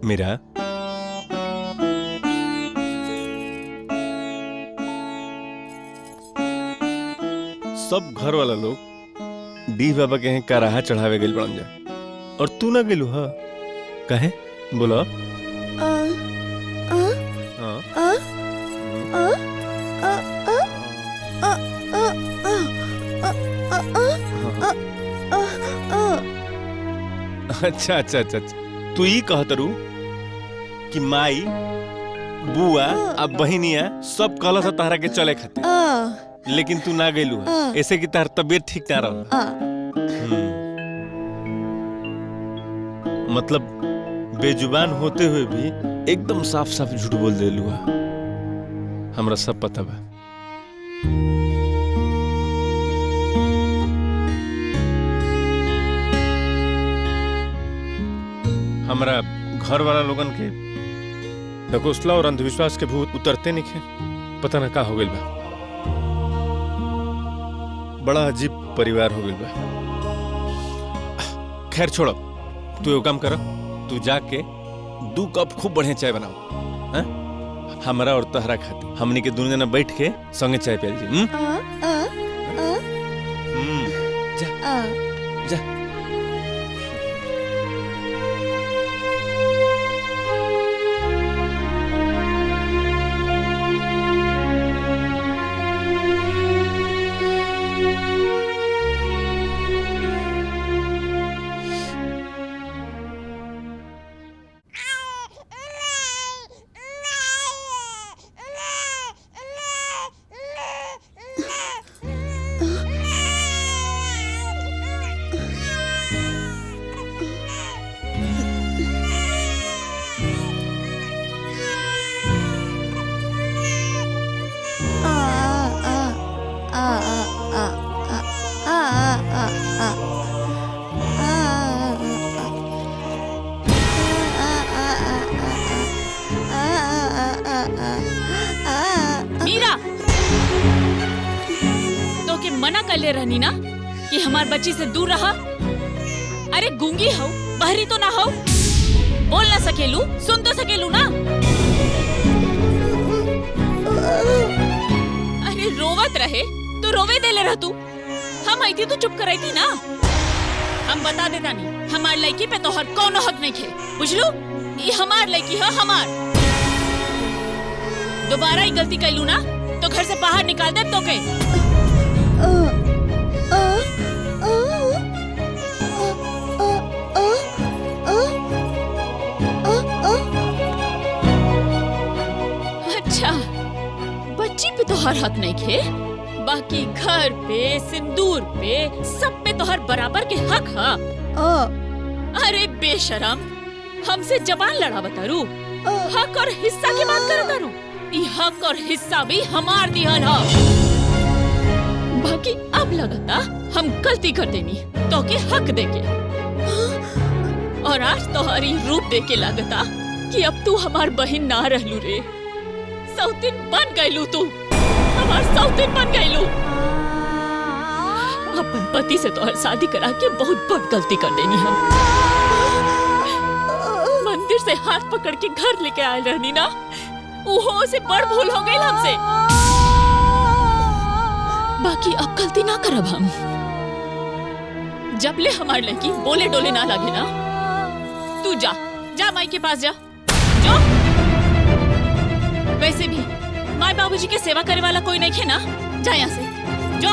E: मीरा, सब घर वाला लोग डी बाबा के हैं कराहा चढ़ावे गइल बन जा, और तू ना गेलू? हा कहे बोलो। अच्छा अच्छा अच्छा, तू ही कहत रू कि माई बुआ अब बहनिया सब कहला था तारा के चले खातिर, लेकिन तू ना गेलू ऐसे कि तार तबीयत ठीक ना रहा। मतलब बेजुबान होते हुए भी एकदम साफ साफ झूठ बोल दे लुआ। हमरा सब पता बा। हमरा घर वाला लोगन के ढकोसला और अंधविश्वास के भूत उतरते नहीं खे। पता ना का हो गइल बा। बड़ा अजीब परिवार हो गइल बा। खैर छोड़ो, तू एगो काम कर, तू जाके 2 कप खूब बढ़िया चाय बनाओ। हैं? हमरा और तहरा खाती हमनी के दोनों जना बैठ के संगे चाय पियल जी। जा जा।
D: मीरा, तो के मना कर ले रहनी ना कि हमार बच्ची से दूर रहा। अरे गूंगी हो, बहरी तो ना हो, बोल ना सकेलू, सुन तो सकेलू ना। अरे रोवत रहे तो रोवे दे ले रह तू। हम आई थी तो चुप कराई थी ना। हम बता देता नहीं, हमार लड़की पे तो हर कोनो हक नहीं खे, बुझलू? ये हमार लड़की है, हमार। दोबारा ही गलती कैलू ना तो घर से बाहर निकाल दे तो के। अच्छा, बच्ची पे तो हर हक नहीं खे, बाकी घर पे, सिंदूर पे, सब पे तो हर बराबर के हक है। अरे बेशरम, हमसे जबान लड़ा बतारू। हक और हिस्सा की बात कर तारू। ई हक और हिस्सा भी हमार दिहन है। बाकी अब लगता हम गलती कर देनी तो के हक देके। और आज तोहरी रूप देके लगता कि अब तू हमार बहन ना रहलू रे, सौतीन बन गईलू। तू हमार सौतीन बन गईलू। अपन पति से तोहर शादी करा के बहुत बड़ गलती कर देनी हम। मंदिर से हाथ पकड़ के घर लेके आए रहनी ना, ओहो से बड़ भूल हो गई हमसे। बाकी अब गलती ना करब हम। जब ले हमार लड़की बोले डोले ना लगे ना, तू जा जा माई के पास जा। जो वैसे भी माई बाबूजी के सेवा करे वाला कोई नहीं है ना, जा यहाँ से जो।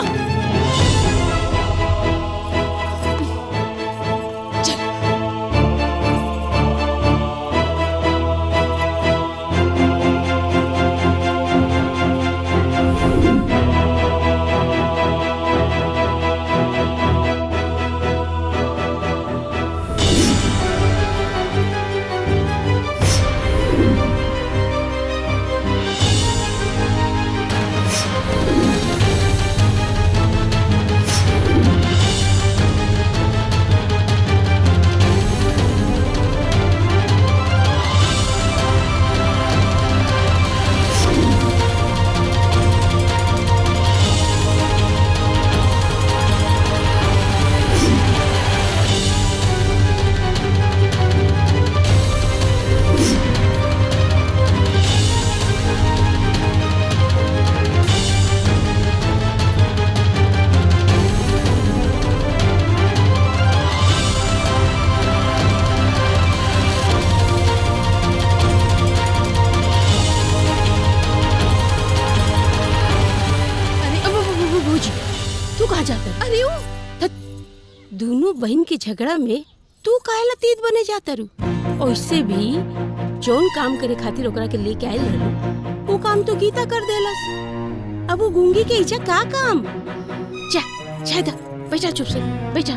M: दोनों बहन के झगड़ा में तू काहे लतीत बने जाता रू? ओइसे भी जौन काम करे खातिर ओकरा के लेके आइल रहलू, वो काम तो गीता कर देलस। अब वो गूंगी के इजा का काम? जा जा
D: बैठा चुप से बैठा।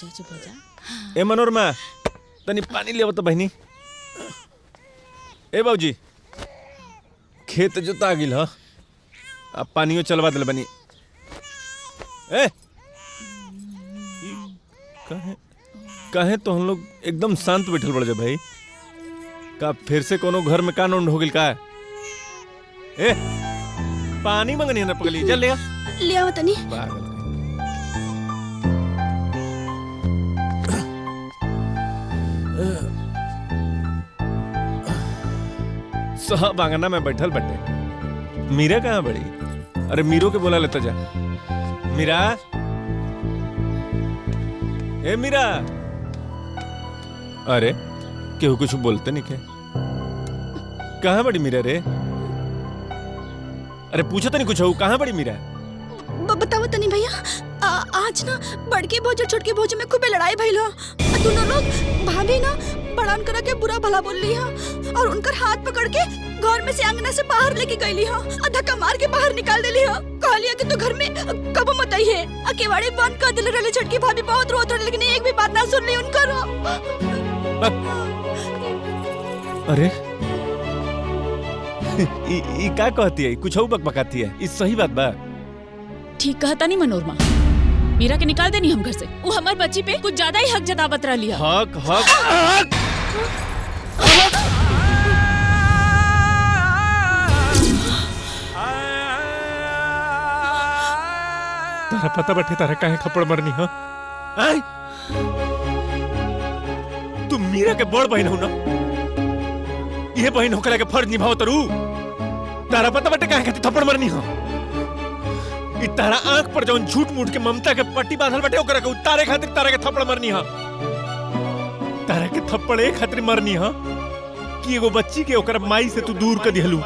E: चुप हो जा। ए मनोरमा तनी पानी ले तो बहनी। ए बाबूजी खेत जोता गिल ह, अब पानियो चलवा दिल बनी। ए कहे तो हम लोग एकदम शांत बैठल पड़ जा भाई। का फिर से कोनो घर में कानून हो गिल का? ए पानी मंगनी है ना पगली, चल ले
K: आओ तनी।
E: पागल सब आंगना में बैठल बटे। मीरा कहाँ बड़ी? अरे मीरो के बोला लेता जा। मीरा, ए मीरा। अरे केहू कुछ बोलते नहीं के। कहाँ बड़ी मीरा रे? अरे पूछो तो नहीं कुछ हो, कहाँ बड़ी मीरा?
K: बताओ तनी भैया, आज ना बड़के भोज और छोटके भोज में खूब लड़ाई भइल ह। दोनों लोग भाभी ना बड़ान करा के बुरा भला बोल ली हा और उनकर हाथ पकड़ के घर में से आंगना से बाहर लेके गईली हा और धक्का मार के बाहर निकाल देली हा। कहलिया कि तू घर में कब मत आई है। केवाड़ी बंद कर दिले रहले छोटकी भाभी, बहुत रोत रही लेकिन एक भी बात ना सुन ली उनकर।
E: अरे ई का कहती है? कुछ बकबकाती है? ई सही बात बा?
D: ठीक कहता नहीं मनोरमा, मीरा के निकाल देनी हम घर से। वो हमार बच्ची पे कुछ ज्यादा ही हक जतावत रह लिया।
E: हक हक
I: तारा पता बैठे तारा काहे थप्पड़ मरनी हो?
E: तुम मीरा के बड़ बहन हो ना, ये बहन होकर के फर्ज निभाओ तरू। तारा पता बैठे काहे खातिर थप्पड़ मरनी हो? इ तारा आंख पर जौन झूठ मूठ के ममता के पट्टी बांधल बैठे ओकरा के उतारे खातिर तारा के थप्पड़ मरनी हो। तारा के थप्पड़ एक खातिर मरनी हो कि एगो बच्ची के ओकरा माई से तू दूर कर दिहलू।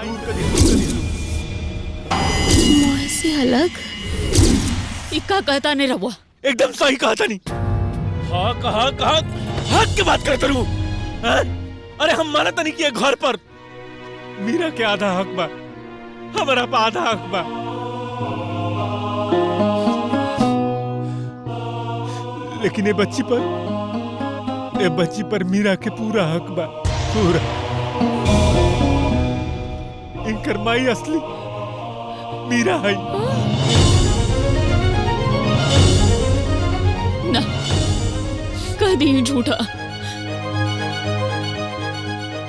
K: मोह से अलग
D: इक्का कहता नहीं रहुआ।
E: एकदम सही कहता नहीं। हक हक हक हक की बात करते रहूं। अरे हम मानता नहीं कि ये घर पर मीरा के आधा हक बा, हमारा पे आधा हक बा। लेकिन ये बच्ची पर मीरा के पूरा हक बा, पूरा। इनकर माई असली मीरा है
D: ना। कह दी झूठा।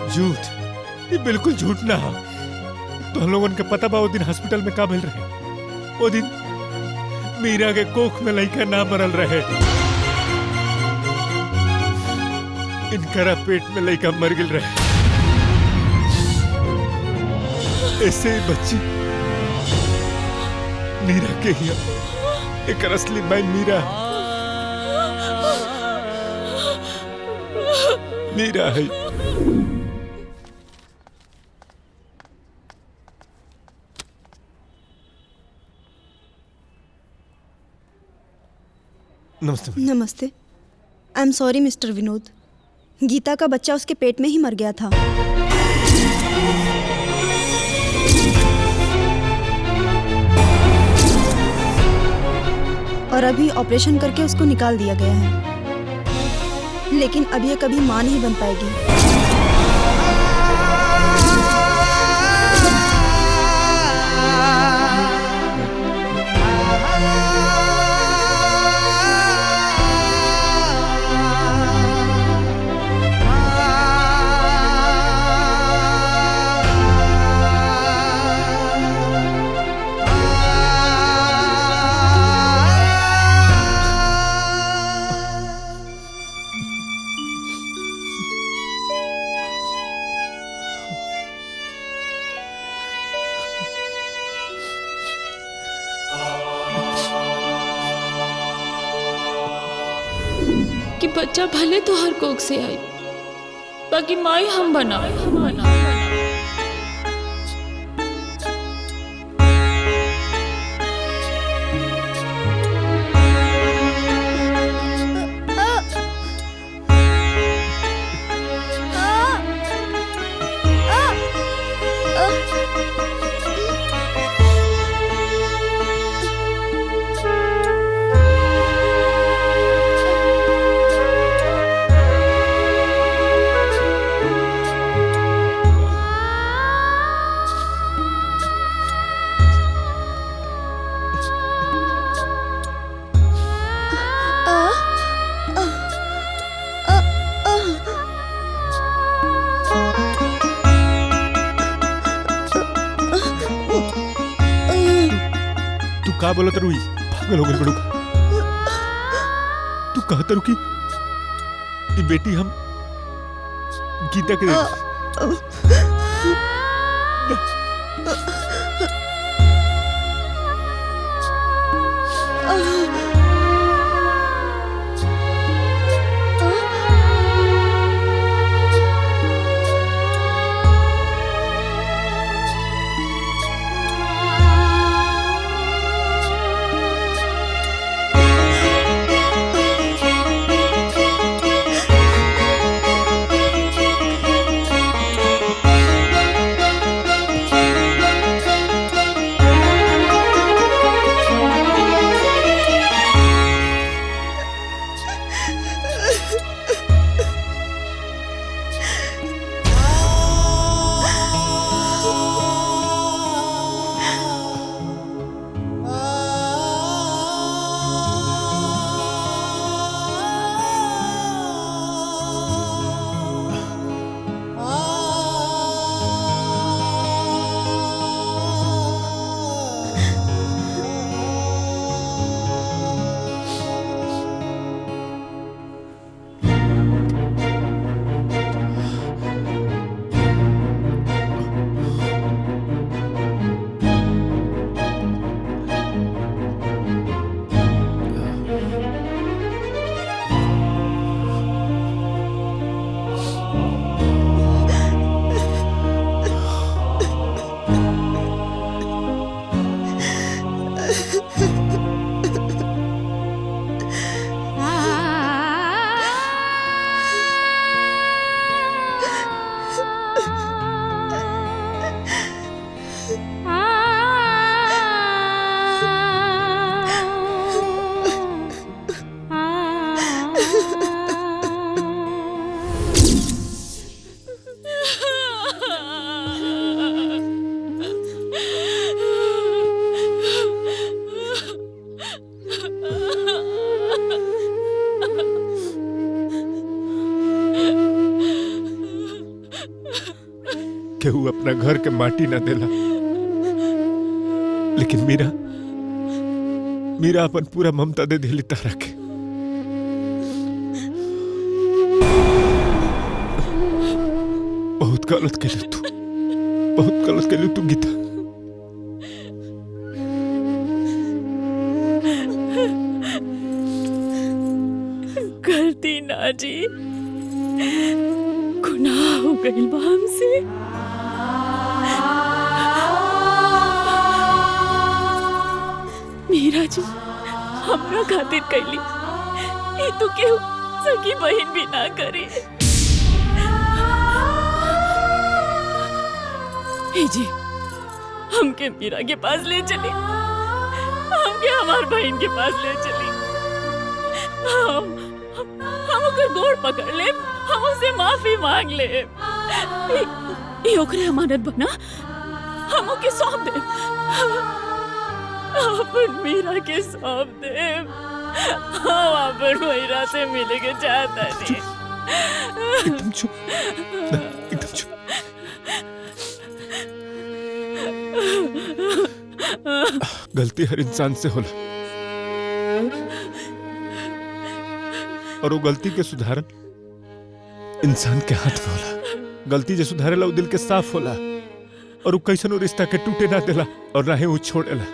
I: झूठ? ये बिल्कुल झूठ ना है। तो हम लोगों के पता बा वो दिन हॉस्पिटल में का भेल रहे। वो दिन मीरा के कोख में लड़का ना मरल रहे, इनकरा पेट में लड़का मर गिल रहे। ऐसे ही बच्ची मीरा के ही एक असली माई मीरा है।
E: नमस्ते।
G: नमस्ते। I am sorry mister Vinod, Geeta का बच्चा उसके पेट में ही मर गया था। और अभी ऑपरेशन करके उसको निकाल दिया गया है, लेकिन अब ये कभी मां नहीं बन पाएगी।
D: कि बच्चा भले तो हर कोख से आई, बाकी माई हम बनावे।
E: का बोला तरुई पागल हो गई बड़ू का। तू कहता रू कि बेटी हम गीता के केहू अपना घर के माटी ना देला, लेकिन मीरा अपन पूरा ममता दे दिली तारा के। बहुत गलत कैलू तू, बहुत गलत कैलू तू गीता।
D: गलती ना जी, गुनाह हो गई बा हमसे। मीरा जी हमरा खातिर कैली, ये तो केहू सगी बहन भी ना करे। हे जी हमके मीरा के पास ले चली, हमके हमार बहन के पास ले चली। हम ओकर गोड़ पकड़ ले, हम उसे माफी मांग ले। ये ओकरे अमानत बना, हम ओके सौंप दे, अपन मीरा के सौंप दे। हम अपन मीरा से मिले के चाहता नहीं।
E: एकदम चुप, एकदम चुप। गलती हर इंसान से होला, और वो गलती के सुधारन इंसान के हाथ में होला। गलती जो सुधारेला वो दिल के साफ होला, और वो कैसन रिश्ता के टूटे ना देला और ना ही वो छोड़ेला।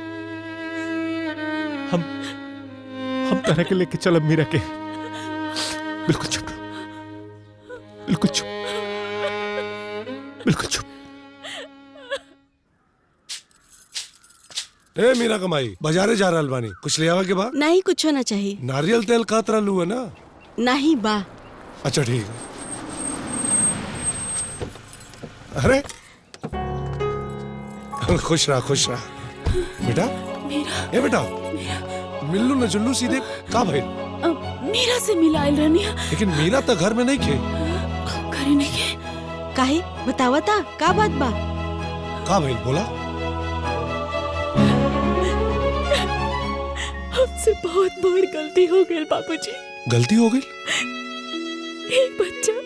E: हम तरह के लेके चलब मीरा के, बिल्कुल चुप रहो, बिल्कुल चुप, बिल्कुल चुप।
B: ए मीरा कमाई बाजारे जा रहल बानी, कुछ ले आवा के बा?
A: नहीं कुछ होना चाहिए।
B: नारियल तेल का तरह लू है ना?
A: नहीं बा।
B: अच्छा ठीक है। अरे खुश रहा बेटा। ए बेटा मिल्लू न जुल्लू सीधे का भाई?
K: मीरा से मिलाइल रहनी।
B: लेकिन मीरा तो घर में नहीं खे।
K: घरे नहीं खे
A: काहे बतावा ता का बात बा?
B: का भाई बोला?
K: हमसे बहुत बड़ गलती हो गई बाबूजी।
B: गलती हो गई?
K: एक बच्चा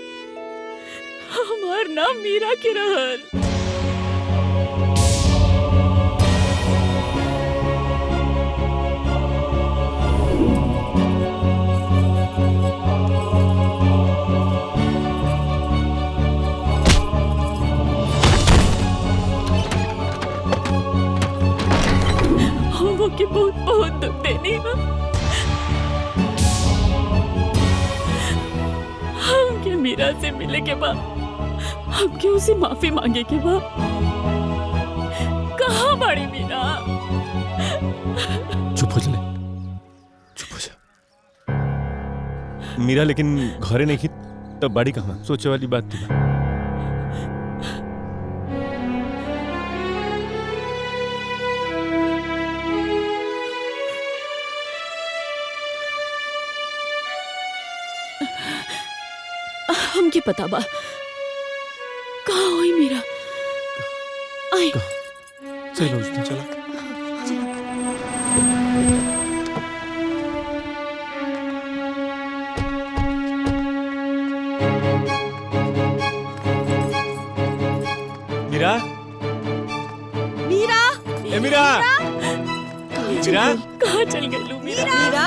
K: हमार नाम मीरा के रहल। के बहुत बहुत दुख देनी है। हमके मीरा से मिले के बाद हमके उसे माफी मांगे के बाद कहाँ बड़ी मीरा?
E: चुप हो जा, चुप हो जा। मीरा लेकिन घरे नहीं थी तब बाड़ी कहाँ? सोचे वाली बात थी।
K: हमके पता बा कहाँ हुई मीरा। आई
E: चलो चला। मीरा
A: मीरा
E: ए मीरा मीरा
K: कहाँ चल गई लू मीरा?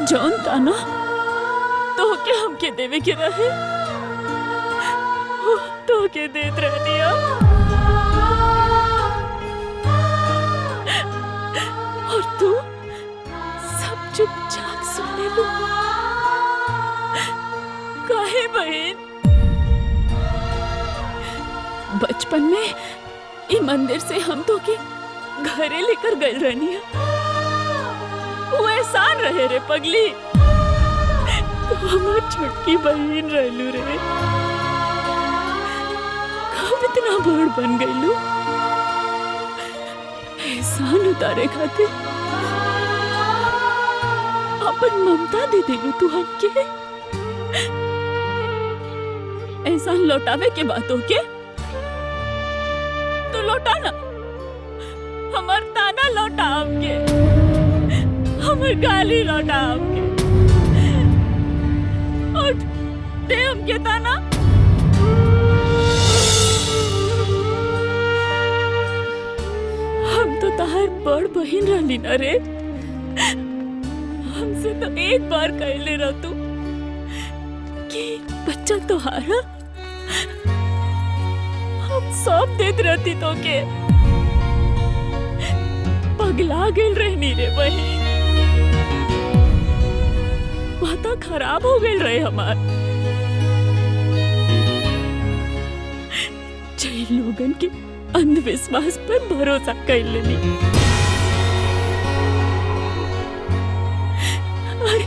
K: जौन ताना तो के हमके देवे के रहे तो के देत रहनिया। और तू सब चुपचाप सुन ले लू। काहे बहन? बचपन में ई मंदिर से हम तो के घरे लेकर गए रहनिया। वो एहसान रहे रे पगली। तो हमार छोटकी बहन रहलू रे। कब इतना बड़ बन गईलू? एहसान उतारे खातिर अपन ममता दे देलू तू हमके। एहसान लौटावे के बातों के तो लौटा ना। हमार ताना लौटा हमके, हमार गाली लौटा हमके। उठ दे हमके ताना। हम तो तार बड़ बहन रहली ना रे। हमसे तो एक बार कहले रह तू कि बच्चा तोहारा। हम सब देत रहती तो के। पगला गेल रहनी रे बहन। माता खराब हो गई रहे हमार। जय लोगन के अंधविश्वास पर भरोसा कर लेनी। अरे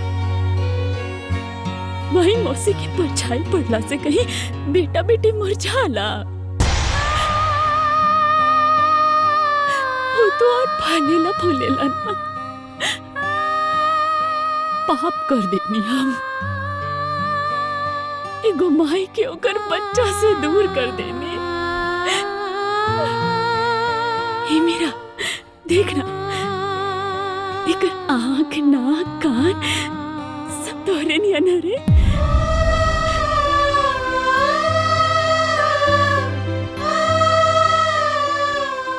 K: वही मौसी की परछाई पड़ला से कहीं बेटा बेटी मुरझाला। वो तो और फलेला फूलेला ना। पाप कर देनी हम। एगो माई के ओकर बच्चा से दूर कर देनी। हे मेरा देखना, एकर आँख नाक कान सब तोरे नियन रे।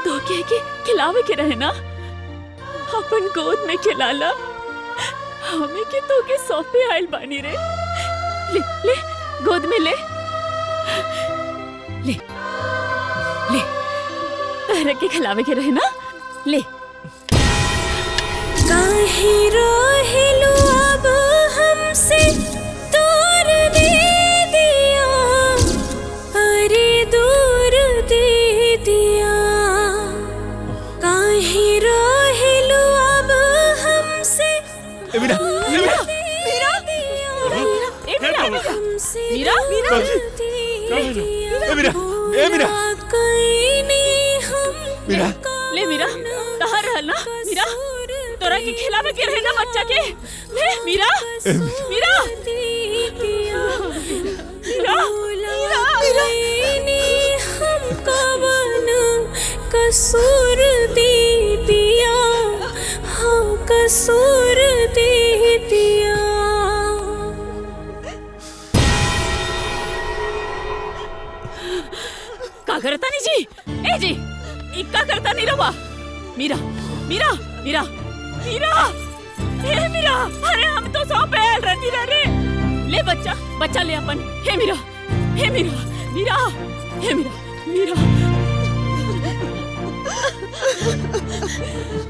K: तो के खिलावे के रहे ना, अपन गोद में खिलाला। हमें के तो के सौंपे आइल बानी रे। ले ले गोद में ले।
D: ले ले तहरा के खिलावे के रहे ना ले।
N: काहे रोहिलू अब हमसे दूर दे दिया, अरे दूर दे दिया। काहे रोहिलू अब हमसे
E: मीरा मीरा
D: मीरा
E: मीरा
D: ले मीरा कहाँ रहल ना मीरा तोरा के खिलावे के रहे ना बच्चा के ले मीरा मीरा
N: हमको बना कसूर दे दिया, हाँ कसूर दे दिया।
D: का करता नहीं जी ए जी इक्का करता नहीं रवा मीरा मीरा मीरा मीरा हे मीरा अरे हम तो सौ बैल रहती रे ले बच्चा बच्चा ले अपन हे मीरा मीरा हे मीरा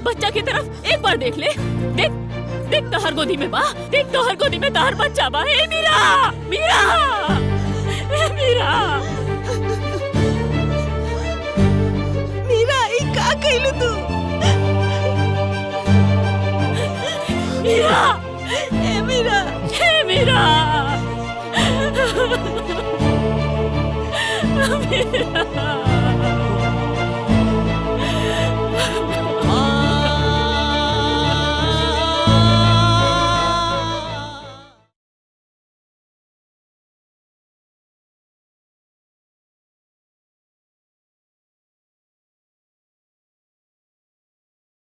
D: बच्चा की तरफ एक बार देख ले देख देख तोहर गोदी में बा देख तोहर गोदी में तोहर बच्चा बा हे मीरा मीरा हे मीरा
A: मीरा ई का कइलू तू?
D: मीरा
A: ए मीरा
D: हे मीरा मीरा